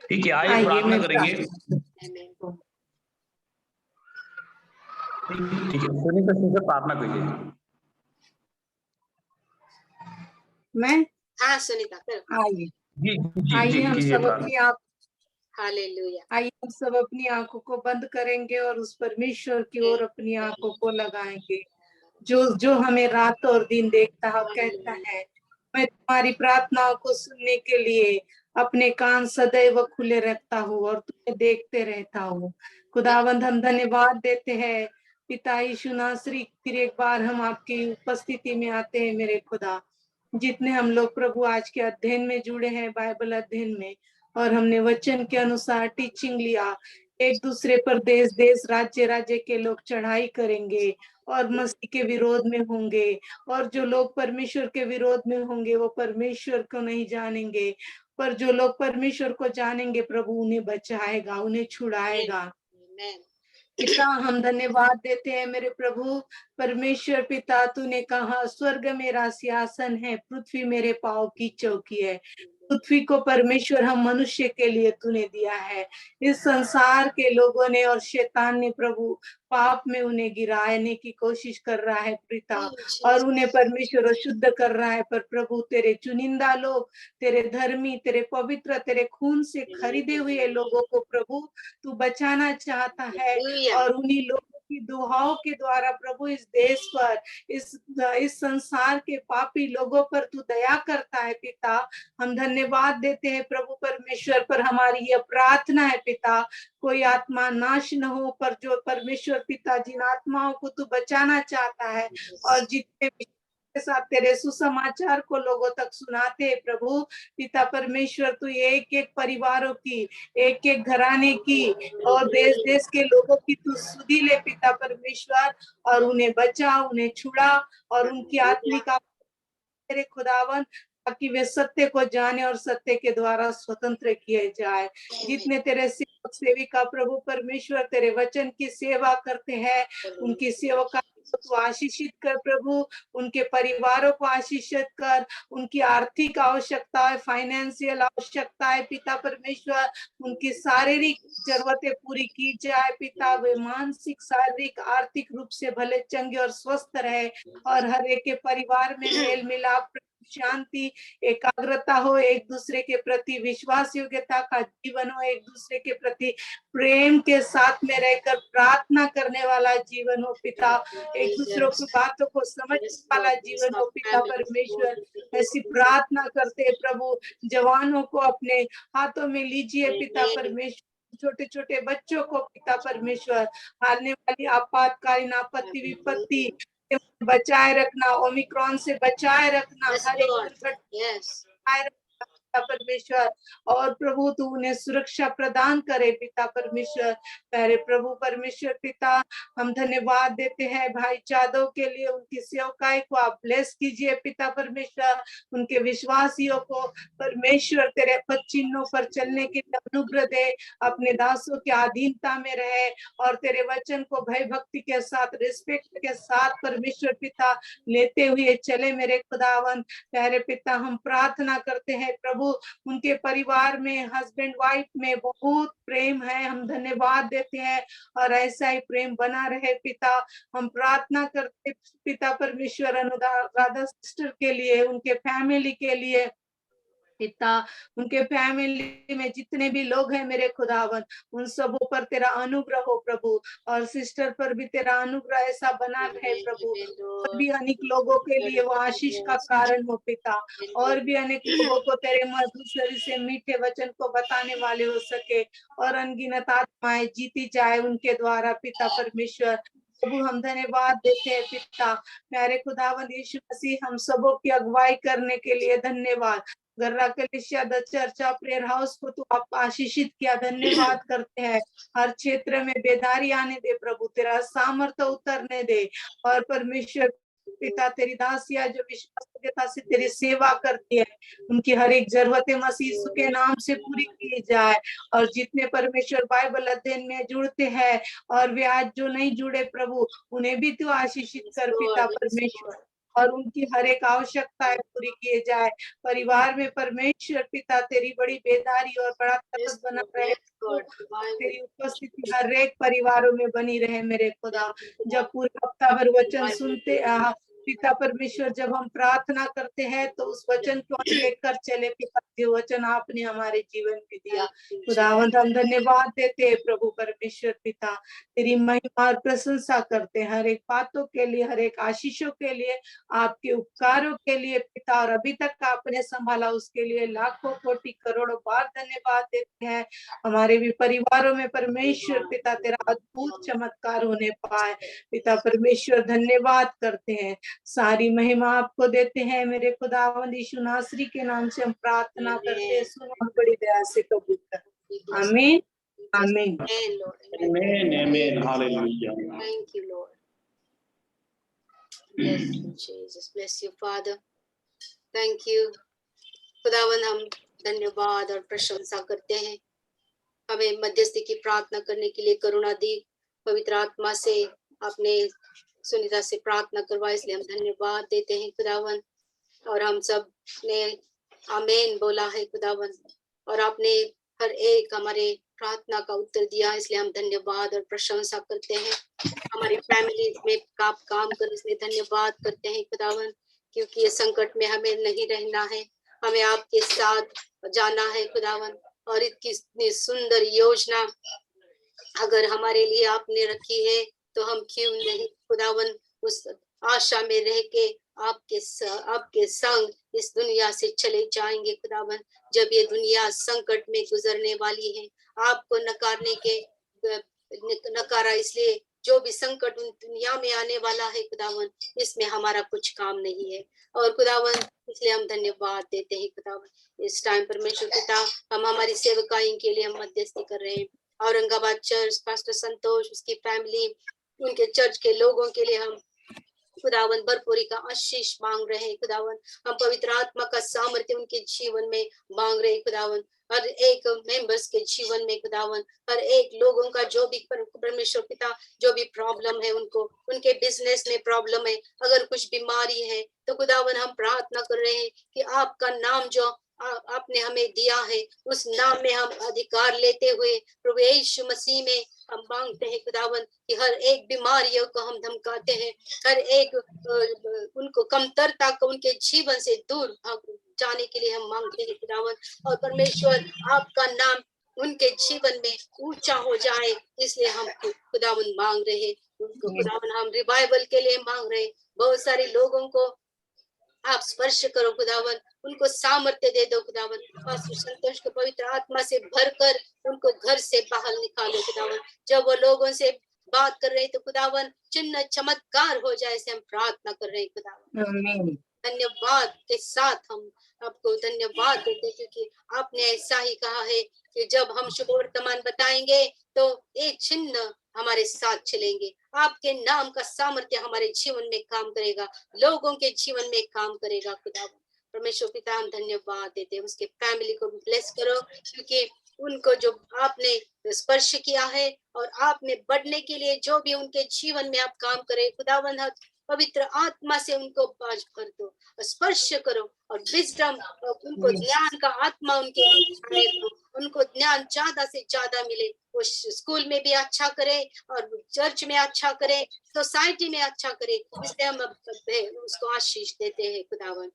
ठीक है, आइए प्रार्थना करेंगे। आमीन। ठीक है, सुनीता से प्रार्थना कीजिए। मैं हाँ सुनीता करो। आइए हम सब अपनी आँख हालेलुया। आइए हम सब अपनी आंखों को बंद करेंगे और उस परमेश्वर की ओर अपनी आंखों को लगाएंगे जो हमें रात और दिन देखता है, कहता है मैं तुम्हारी प्रार्थनाओं को सुनने के लिए अपने कान सदैव खुले रखता हूँ और तुम्हें देखते रहता हूँ। खुदावंद हम धन्यवाद देते हैं पिता यीशु नासरी, फिर एक बार हम आपकी उपस्थिति में आते हैं मेरे खुदा। जितने हम लोग प्रभु आज के अध्ययन में जुड़े हैं, बाइबल अध्ययन में, और हमने वचन के अनुसार टीचिंग लिया, एक दूसरे पर देश देश राज्य राज्य के लोग चढ़ाई करेंगे और मसीह के विरोध में होंगे, और जो लोग परमेश्वर के विरोध में होंगे वो परमेश्वर को नहीं जानेंगे, पर जो लोग परमेश्वर को जानेंगे प्रभु उन्हें बचाएगा, उन्हें छुड़ाएगा। पिता हम धन्यवाद देते हैं मेरे प्रभु परमेश्वर पिता, तूने कहा स्वर्ग मेरा सिंहासन है, पृथ्वी मेरे पाँव की चौकी है। पृथ्वी को परमेश्वर हम मनुष्य के लिए तूने दिया है। इस संसार के लोगों ने और शैतान ने प्रभु पाप में उन्हें गिराने की कोशिश कर रहा है पिता, और उन्हें परमेश्वर शुद्ध कर रहा है। पर प्रभु तेरे चुनिंदा लोग, तेरे धर्मी, तेरे पवित्र, तेरे खून से खरीदे हुए लोगों को प्रभु तू बचाना चाहता है, और उन्हीं लोगों की दुहाओं के द्वारा प्रभु इस देश पर, इस संसार के पापी लोगों पर तू दया करता है पिता। हम धन्यवाद देते हैं प्रभु परमेश्वर, पर हमारी यह प्रार्थना है पिता, कोई आत्मा नाश न हो, पर जो परमेश्वर पिता जिन आत्माओं को तू बचाना चाहता है और जितने के साथ तेरे सुसमाचार को लोगों तक सुनाते हैं प्रभु पिता परमेश्वर, तू एक एक परिवारों की, एक एक घराने की और देश देश के लोगों की तू सुधि ले पिता परमेश्वर, और उन्हें बचा, उन्हें छुड़ा, और उनकी आत्मिक तेरे खुदावन, ताकि वे सत्य को जाने और सत्य के द्वारा स्वतंत्र किए जाए। जितने तेरे सेवक सेविका प्रभु परमेश्वर तेरे वचन की सेवा करते हैं, उनकी सेवका को आशीषित कर प्रभु, उनके परिवारों को आशीषित कर, उनकी आर्थिक आवश्यकताएं, फाइनेंशियल आवश्यकताएं पिता परमेश्वर, उनकी शारीरिक जरूरतें पूरी की जाए पिता। वे मानसिक, शारीरिक, आर्थिक रूप से भले चंगे और स्वस्थ रहे, और हर एक के परिवार में मेल मिलाप, शांति, एकाग्रता हो, एक दूसरे के प्रति विश्वास योग्यता का जीवन हो, एक दूसरे के प्रति प्रेम के साथ में रहकर प्रार्थना करने वाला जीवन हो पिता, एक दूसरों की बातों को समझने वाला जीवन हो पिता परमेश्वर। ऐसी प्रार्थना करते प्रभु, जवानों को अपने हाथों में लीजिए पिता परमेश्वर, छोटे छोटे बच्चों को पिता परमेश्वर, आने वाली आपातकालीन आपत्ति विपत्ति बचाए रखना, ओमिक्रॉन से बचाए रखना, हर एक संकट बचाए रखना पिता परमेश्वर। और प्रभु तू उन्हें सुरक्षा प्रदान करे पिता परमेश्वर। प्यारे प्रभु परमेश्वर पिता, हम धन्यवाद देते हैं भाई जादव के लिए, उनकी सेवकाई को आप ब्लेस कीजिए पिता परमेश्वर, उनके विश्वासियों को परमेश्वर तेरे पद चिन्हों पर चलने के लिए अनुग्रह दे, अपने दासों की अधीनता में रहे और तेरे वचन को भय भक्ति के साथ, रिस्पेक्ट के साथ परमेश्वर पिता लेते हुए चले मेरे खुदावन। प्यारे पिता, हम प्रार्थना करते हैं प्रभु, उनके परिवार में, हस्बैंड वाइफ में बहुत प्रेम है, हम धन्यवाद देते हैं और ऐसा ही प्रेम बना रहे पिता। हम प्रार्थना करते पिता परमेश्वर अनुराधा सिस्टर के लिए, उनके फैमिली के लिए पिता, उनके फैमिली में जितने भी लोग हैं मेरे खुदावन, उन सबों पर तेरा अनुग्रह हो प्रभु, और सिस्टर पर भी तेरा अनुग्रह ऐसा बना रहे प्रभु, और भी अनेक लोगों के लिए वो आशीष का कारण हो पिता, और भी अनेक लोगों को तेरे मधुर से मीठे वचन को बताने वाले हो सके, और अनगिनत आत्माएं जीती जाए उनके द्वारा पिता परमेश्वर। प्रभु हम धन्यवाद देते हैं पिता, प्यारे खुदावंद यीशु मसीह, हम सबों की अगुवाई करने के लिए धन्यवाद। गर्रा कलिसिया द चर्चा प्रेयर हाउस को तो आप आशीषित किया, धन्यवाद करते हैं। हर क्षेत्र में बेदारी आने दे प्रभु, तेरा सामर्थ्य उतरने दे, और परमेश्वर पिता तेरी दासिया जो विश्वासयोग्यता से तेरी सेवा करती है, उनकी हर एक जरूरतें मसीह यीशु के नाम से पूरी की जाए। और जितने परमेश्वर बाइबल अध्ययन में जुड़ते हैं और वे आज जो नहीं जुड़े प्रभु, उन्हें भी तू आशीषित कर पिता परमेश्वर, और उनकी हर एक आवश्यकताएं पूरी किए जाए। परिवार में परमेश्वर पिता तेरी बड़ी बेदारी और बड़ा तरस बना रहे, तेरी उपस्थिति हर एक परिवारों में बनी रहे मेरे खुदा। जब पूरे हफ्ता भर वचन सुनते पिता परमेश्वर, जब हम प्रार्थना करते हैं तो उस वचन को लेकर चले पिता, जो वचन आपने हमारे जीवन में दिया खुदावंद, हम धन्यवाद देते हैं प्रभु परमेश्वर पिता, तेरी महिमा और प्रशंसा करते हैं हर एक बातों के लिए, हर एक आशीषों के लिए, आपके उपकारों के लिए पिता, और अभी तक आपने संभाला उसके लिए लाखों कोटि करोड़ों बार धन्यवाद देते हैं। हमारे भी परिवारों में परमेश्वर पिता तेरा अद्भुत चमत्कार होने पाए पिता परमेश्वर, धन्यवाद करते हैं। सारी महिमा आपको देते हैं मेरे खुदावंद यीशु नासरी के नाम से हम प्रार्थना करते हैं, सुनो और बड़ी दया से कबूल कर। आमीन आमीन आमीन आमीन hallelujah. Thank you, Lord. Bless you, Jesus. Bless you, Father. Thank you. खुदावन हम धन्यवाद और प्रशंसा करते हैं, हमें मध्यस्थी की प्रार्थना करने के लिए करुणा दी, पवित्र आत्मा से आपने सुनीता से प्रार्थना करवा, इसलिए हम धन्यवाद देते हैं खुदावन। और हम सब ने आमीन बोला है खुदावन, और आपने हर एक हमारे प्रार्थना का उत्तर दिया, इसलिए हम धन्यवाद और प्रशंसा करते हैं। हमारी फैमिली में आप काम कर इसलिए धन्यवाद करते हैं खुदावन, क्योंकि ये संकट में हमें नहीं रहना है, हमें आपके साथ जाना है खुदावन। और इतनी सुंदर योजना अगर हमारे लिए आपने रखी है तो हम क्यों नहीं खुदावन उस आशा में रह के आपके संग इस दुनिया से चले जाएंगे खुदावन। जब ये दुनिया संकट में गुजरने वाली है, आपको नकारा, इसलिए जो भी संकट उन दुनिया में आने वाला है खुदावन, इसमें हमारा कुछ काम नहीं है। और खुदावन इसलिए हम धन्यवाद देते हैं खुदावन। इस टाइम परमेश्वर पिता, हम हमारी सेवकाई के लिए हम मध्यस्थी कर रहे हैं। औरंगाबाद चर्च, पास्टर संतोष, उसकी फैमिली, उनके चर्च के लोगों के लिए हम खुदावन भरपूरी का आशीष मांग रहे हैं खुदावन। हम पवित्र आत्मा का सामर्थ्य उनके जीवन में मांग रहे हैं खुदावन। हर एक मेंबर्स के जीवन में खुदावन, हर एक लोगों का जो भी परमेश्वर पिता जो भी प्रॉब्लम है, उनको उनके बिजनेस में प्रॉब्लम है, अगर कुछ बीमारी है तो खुदावन हम प्रार्थना कर रहे हैं कि आपका नाम जो आपने हमें दिया है उस नाम में हम अधिकार लेते हुए प्रभु यीशु मसीह में हम मांगते हैं खुदावन कि हर एक बीमारियों को हम धमकाते हैं, हर एक उनको कमतरता को उनके जीवन से दूर जाने के लिए हम मांगते हैं खुदावन। और परमेश्वर आपका नाम उनके जीवन में ऊंचा हो जाए, इसलिए हम खुदावन मांग रहे हैं उनको खुदावन। हम रिवाइवल के लिए मांग रहे हैं, बहुत सारे लोगों को आप स्पर्श करो खुदावन, उनको सामर्थ्य दे दो खुदावन, और संतोष को पवित्र आत्मा से भरकर उनको घर से बाहर निकालो खुदावन। जब वो लोगों से बात कर रहे तो खुदावन चिन्ह चमत्कार हो जाए, ऐसे हम प्रार्थना कर रहे हैं खुदावन। धन्यवाद के साथ हम आपको धन्यवाद देते, क्योंकि आपने ऐसा ही कहा है कि जब हम शुभ वर्तमान बताएंगे तो एक चिन्ह हमारे साथ चलेंगे, आपके नाम का सामर्थ्य हमारे जीवन में काम करेगा, लोगों के जीवन में काम करेगा खुदावन। परमेश्वर पिता हम धन्यवाद देते हैं, उसके फैमिली को ब्लेस करो, क्योंकि उनको जो आपने स्पर्श किया है और आपने बढ़ने के लिए जो भी उनके जीवन में आप काम करे खुदावन, पवित्र आत्मा से उनको बाज भर दो, स्पर्श करो, और विजडम उनको ज्ञान का आत्मा उनको ज्ञान ज्यादा से ज्यादा मिले, वो स्कूल में भी अच्छा करे और चर्च में अच्छा करे, सोसाइटी में अच्छा करे, इसलिए हम उसको आशीष देते हैं खुदावन।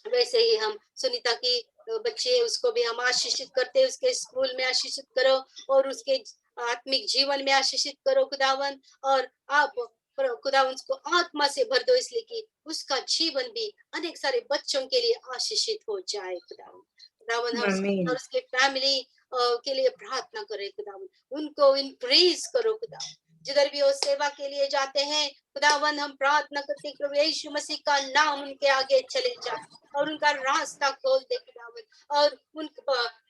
वैसे ही हम सुनीता की बच्चे उसको भी हम आशीषित करते हैं, उसके स्कूल में आशीषित करो और उसके आत्मिक जीवन में आशीषित करो खुदावन, और आप खुदावन उसको आत्मा से भर दो, इसलिए कि उसका जीवन भी अनेक सारे बच्चों के लिए आशीषित हो जाए खुदावन। खुदावन हम और उसके फैमिली के लिए प्रार्थना करें खुदावन, उनको इंक्रीज करो खुदावन, जिधर भी वो सेवा के लिए जाते हैं खुदावन, हम प्रार्थना करते हैं प्रभु यीशु मसीह का नाम उनके आगे चले जाए और उनका रास्ता खोल दे खुदावन, और उन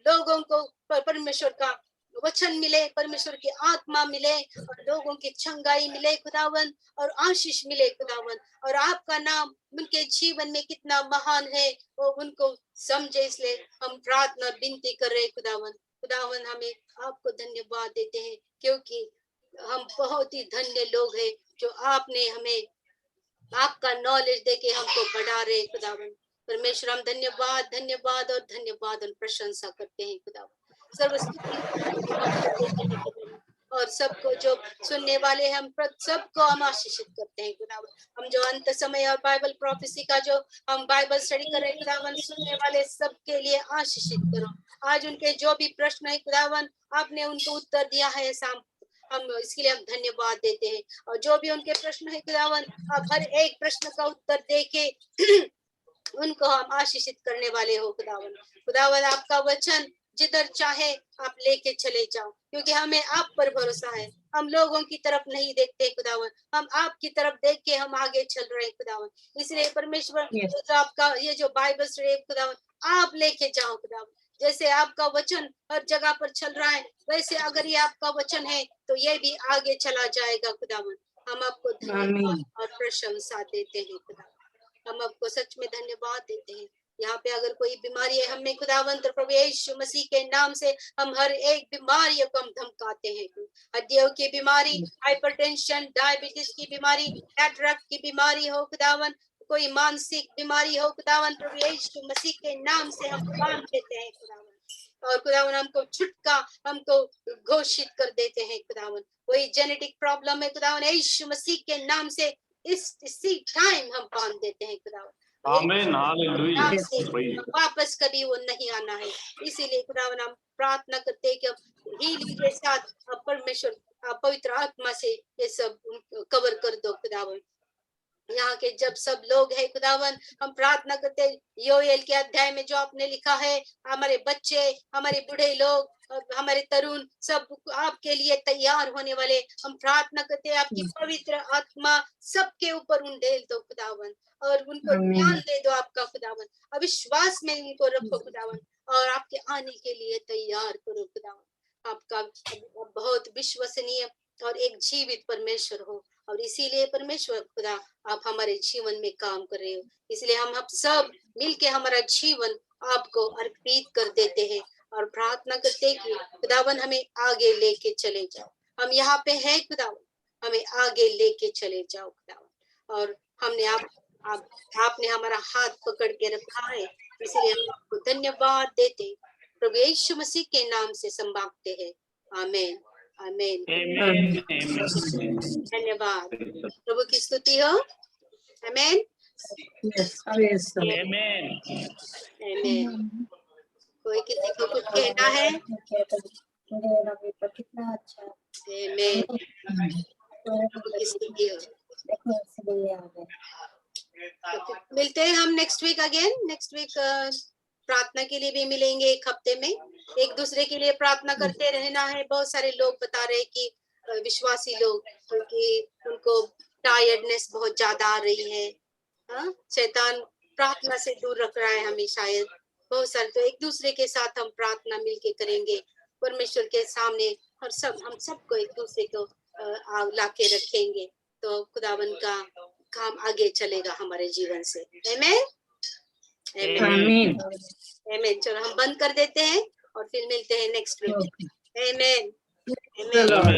लोगों को परमेश्वर का वचन मिले, परमेश्वर की आत्मा मिले, और लोगों की चंगाई मिले खुदावन, और आशीष मिले खुदावन, और आपका नाम उनके जीवन में कितना महान है वो उनको समझे, इसलिए हम प्रार्थना विनती कर रहे खुदावन। खुदावन हमें आपको धन्यवाद देते हैं, क्योंकि हम बहुत ही धन्य लोग हैं जो आपने हमें आपका नॉलेज देके हमको बढ़ा रहे खुदावन। परमेश्वर हम धन्यवाद धन्यवाद और धन्यवाद और प्रशंसा करते हैं खुदावन, और सबको जो सुनने वाले हम सबको हम आशीषित करते हैं खुदावन। हम जो अंत समय और बाइबल प्रोफेसी का जो हम बाइबल स्टडी कर रहे हैं खुदावन, सुनने वाले सबके लिए आशीषित करो। आज उनके जो भी प्रश्न है खुदावन, आपने उनको उत्तर दिया है, हम इसके लिए हम धन्यवाद देते हैं, और जो भी उनके प्रश्न है खुदावन, आप हर एक प्रश्न का उत्तर देके उनको हम आशीषित करने वाले हो खुदावन। खुदावन आपका वचन जिधर चाहे आप लेके चले जाओ, क्योंकि हमें आप पर भरोसा है, हम लोगों की तरफ नहीं देखते खुदावन, हम आपकी तरफ देख के हम आगे चल रहे हैं खुदावन। इसलिए परमेश्वर जो आपका ये जो बाइबल स्टडी खुदावन आप लेके जाओ खुदावन, जैसे आपका वचन हर जगह पर चल रहा है, वैसे अगर ये आपका वचन है तो ये भी आगे चला जाएगा खुदावन। हम आपको धन्यवाद और प्रशंसा देते हैं खुदावन, हम आपको सच में धन्यवाद देते हैं। यहाँ पे अगर कोई बीमारी है हमें खुदावन, तो प्रभु यीशु मसीह के नाम से हम हर एक बीमारी को हम धमकाते हैं, हड्डियों की बीमारी, हाइपरटेंशन, डायबिटीज की बीमारी, कैटरेक्ट की बीमारी हो खुदावन, कोई मानसिक बीमारी हो खुदावन, प्रभु यीशु मसीह के नाम से हम बांध देते हैं खुदावन, और खुदावन हमको छुटका हमको घोषित कर देते हैं खुदावन। कोई जेनेटिक प्रॉब्लम है खुदावन, यीशु मसीह के नाम से इसी टाइम हम बांध देते हैं खुदावन। आमीन, हालेलुया। वापस कभी वो नहीं आना है, इसीलिए खुदावन हम प्रार्थना करते हैं कि हीलिंग के साथ परमेश्वर पवित्र आत्मा से ये सब कवर कर दो खुदावन। यहाँ के जब सब लोग हैं खुदावन, हम प्रार्थना करते हैं योएल के अध्याय में जो आपने लिखा है, हमारे बच्चे, हमारे बूढ़े लोग, हमारे तरुण सब आपके लिए तैयार होने वाले, हम प्रार्थना करते हैं आपकी पवित्र आत्मा सबके ऊपर उंडेल दो खुदावन, और उनको ज्ञान दे दो आपका खुदावन, अविश्वास में उनको रखो खुदावन, और आपके आने के लिए तैयार करो खुदावन। आपका बहुत विश्वसनीय और एक जीवित परमेश्वर हो, और इसीलिए परमेश्वर खुदा आप हमारे जीवन में काम कर रहे हो, इसलिए हम सब मिलके हमारा जीवन आपको अर्पित कर देते हैं और प्रार्थना करते हैं कि खुदावन हमें आगे लेके चले जाओ। हम यहाँ पे हैं खुदावन, हमें आगे लेके चले जाओ खुदावन। और हमने आपने हमारा हाथ पकड़ के रखा है, इसलिए हम आपको धन्यवाद देते हैं। प्रभु यीशु मसीह के नाम से संभागते हैं, आमीन आमीन। धन्यवाद, प्रभु की स्तुति हो। आमीन आमीन। कोई किसी को कुछ कहना है? कितना अच्छा। आमीन, प्रभु की स्तुति हो। तो मिलते हैं हम next week again. Next week प्रार्थना के लिए भी मिलेंगे, एक हफ्ते में। एक दूसरे के लिए प्रार्थना करते रहना है। बहुत सारे लोग बता रहे हैं कि विश्वासी लोग, क्योंकि उनको टायर्डनेस बहुत ज्यादा आ रही है, शैतान प्रार्थना से दूर रख रहा है हमें शायद बहुत सारे। तो एक दूसरे के साथ हम प्रार्थना मिलके करेंगे परमेश्वर के सामने, और हम सबको एक दूसरे को लाके रखेंगे, तो खुदावन का काम आगे चलेगा हमारे जीवन से। आमीन आमीन आमीन। चलो हम बंद कर देते हैं और फिर मिलते हैं नेक्स्ट वीक। आमीन आमीन।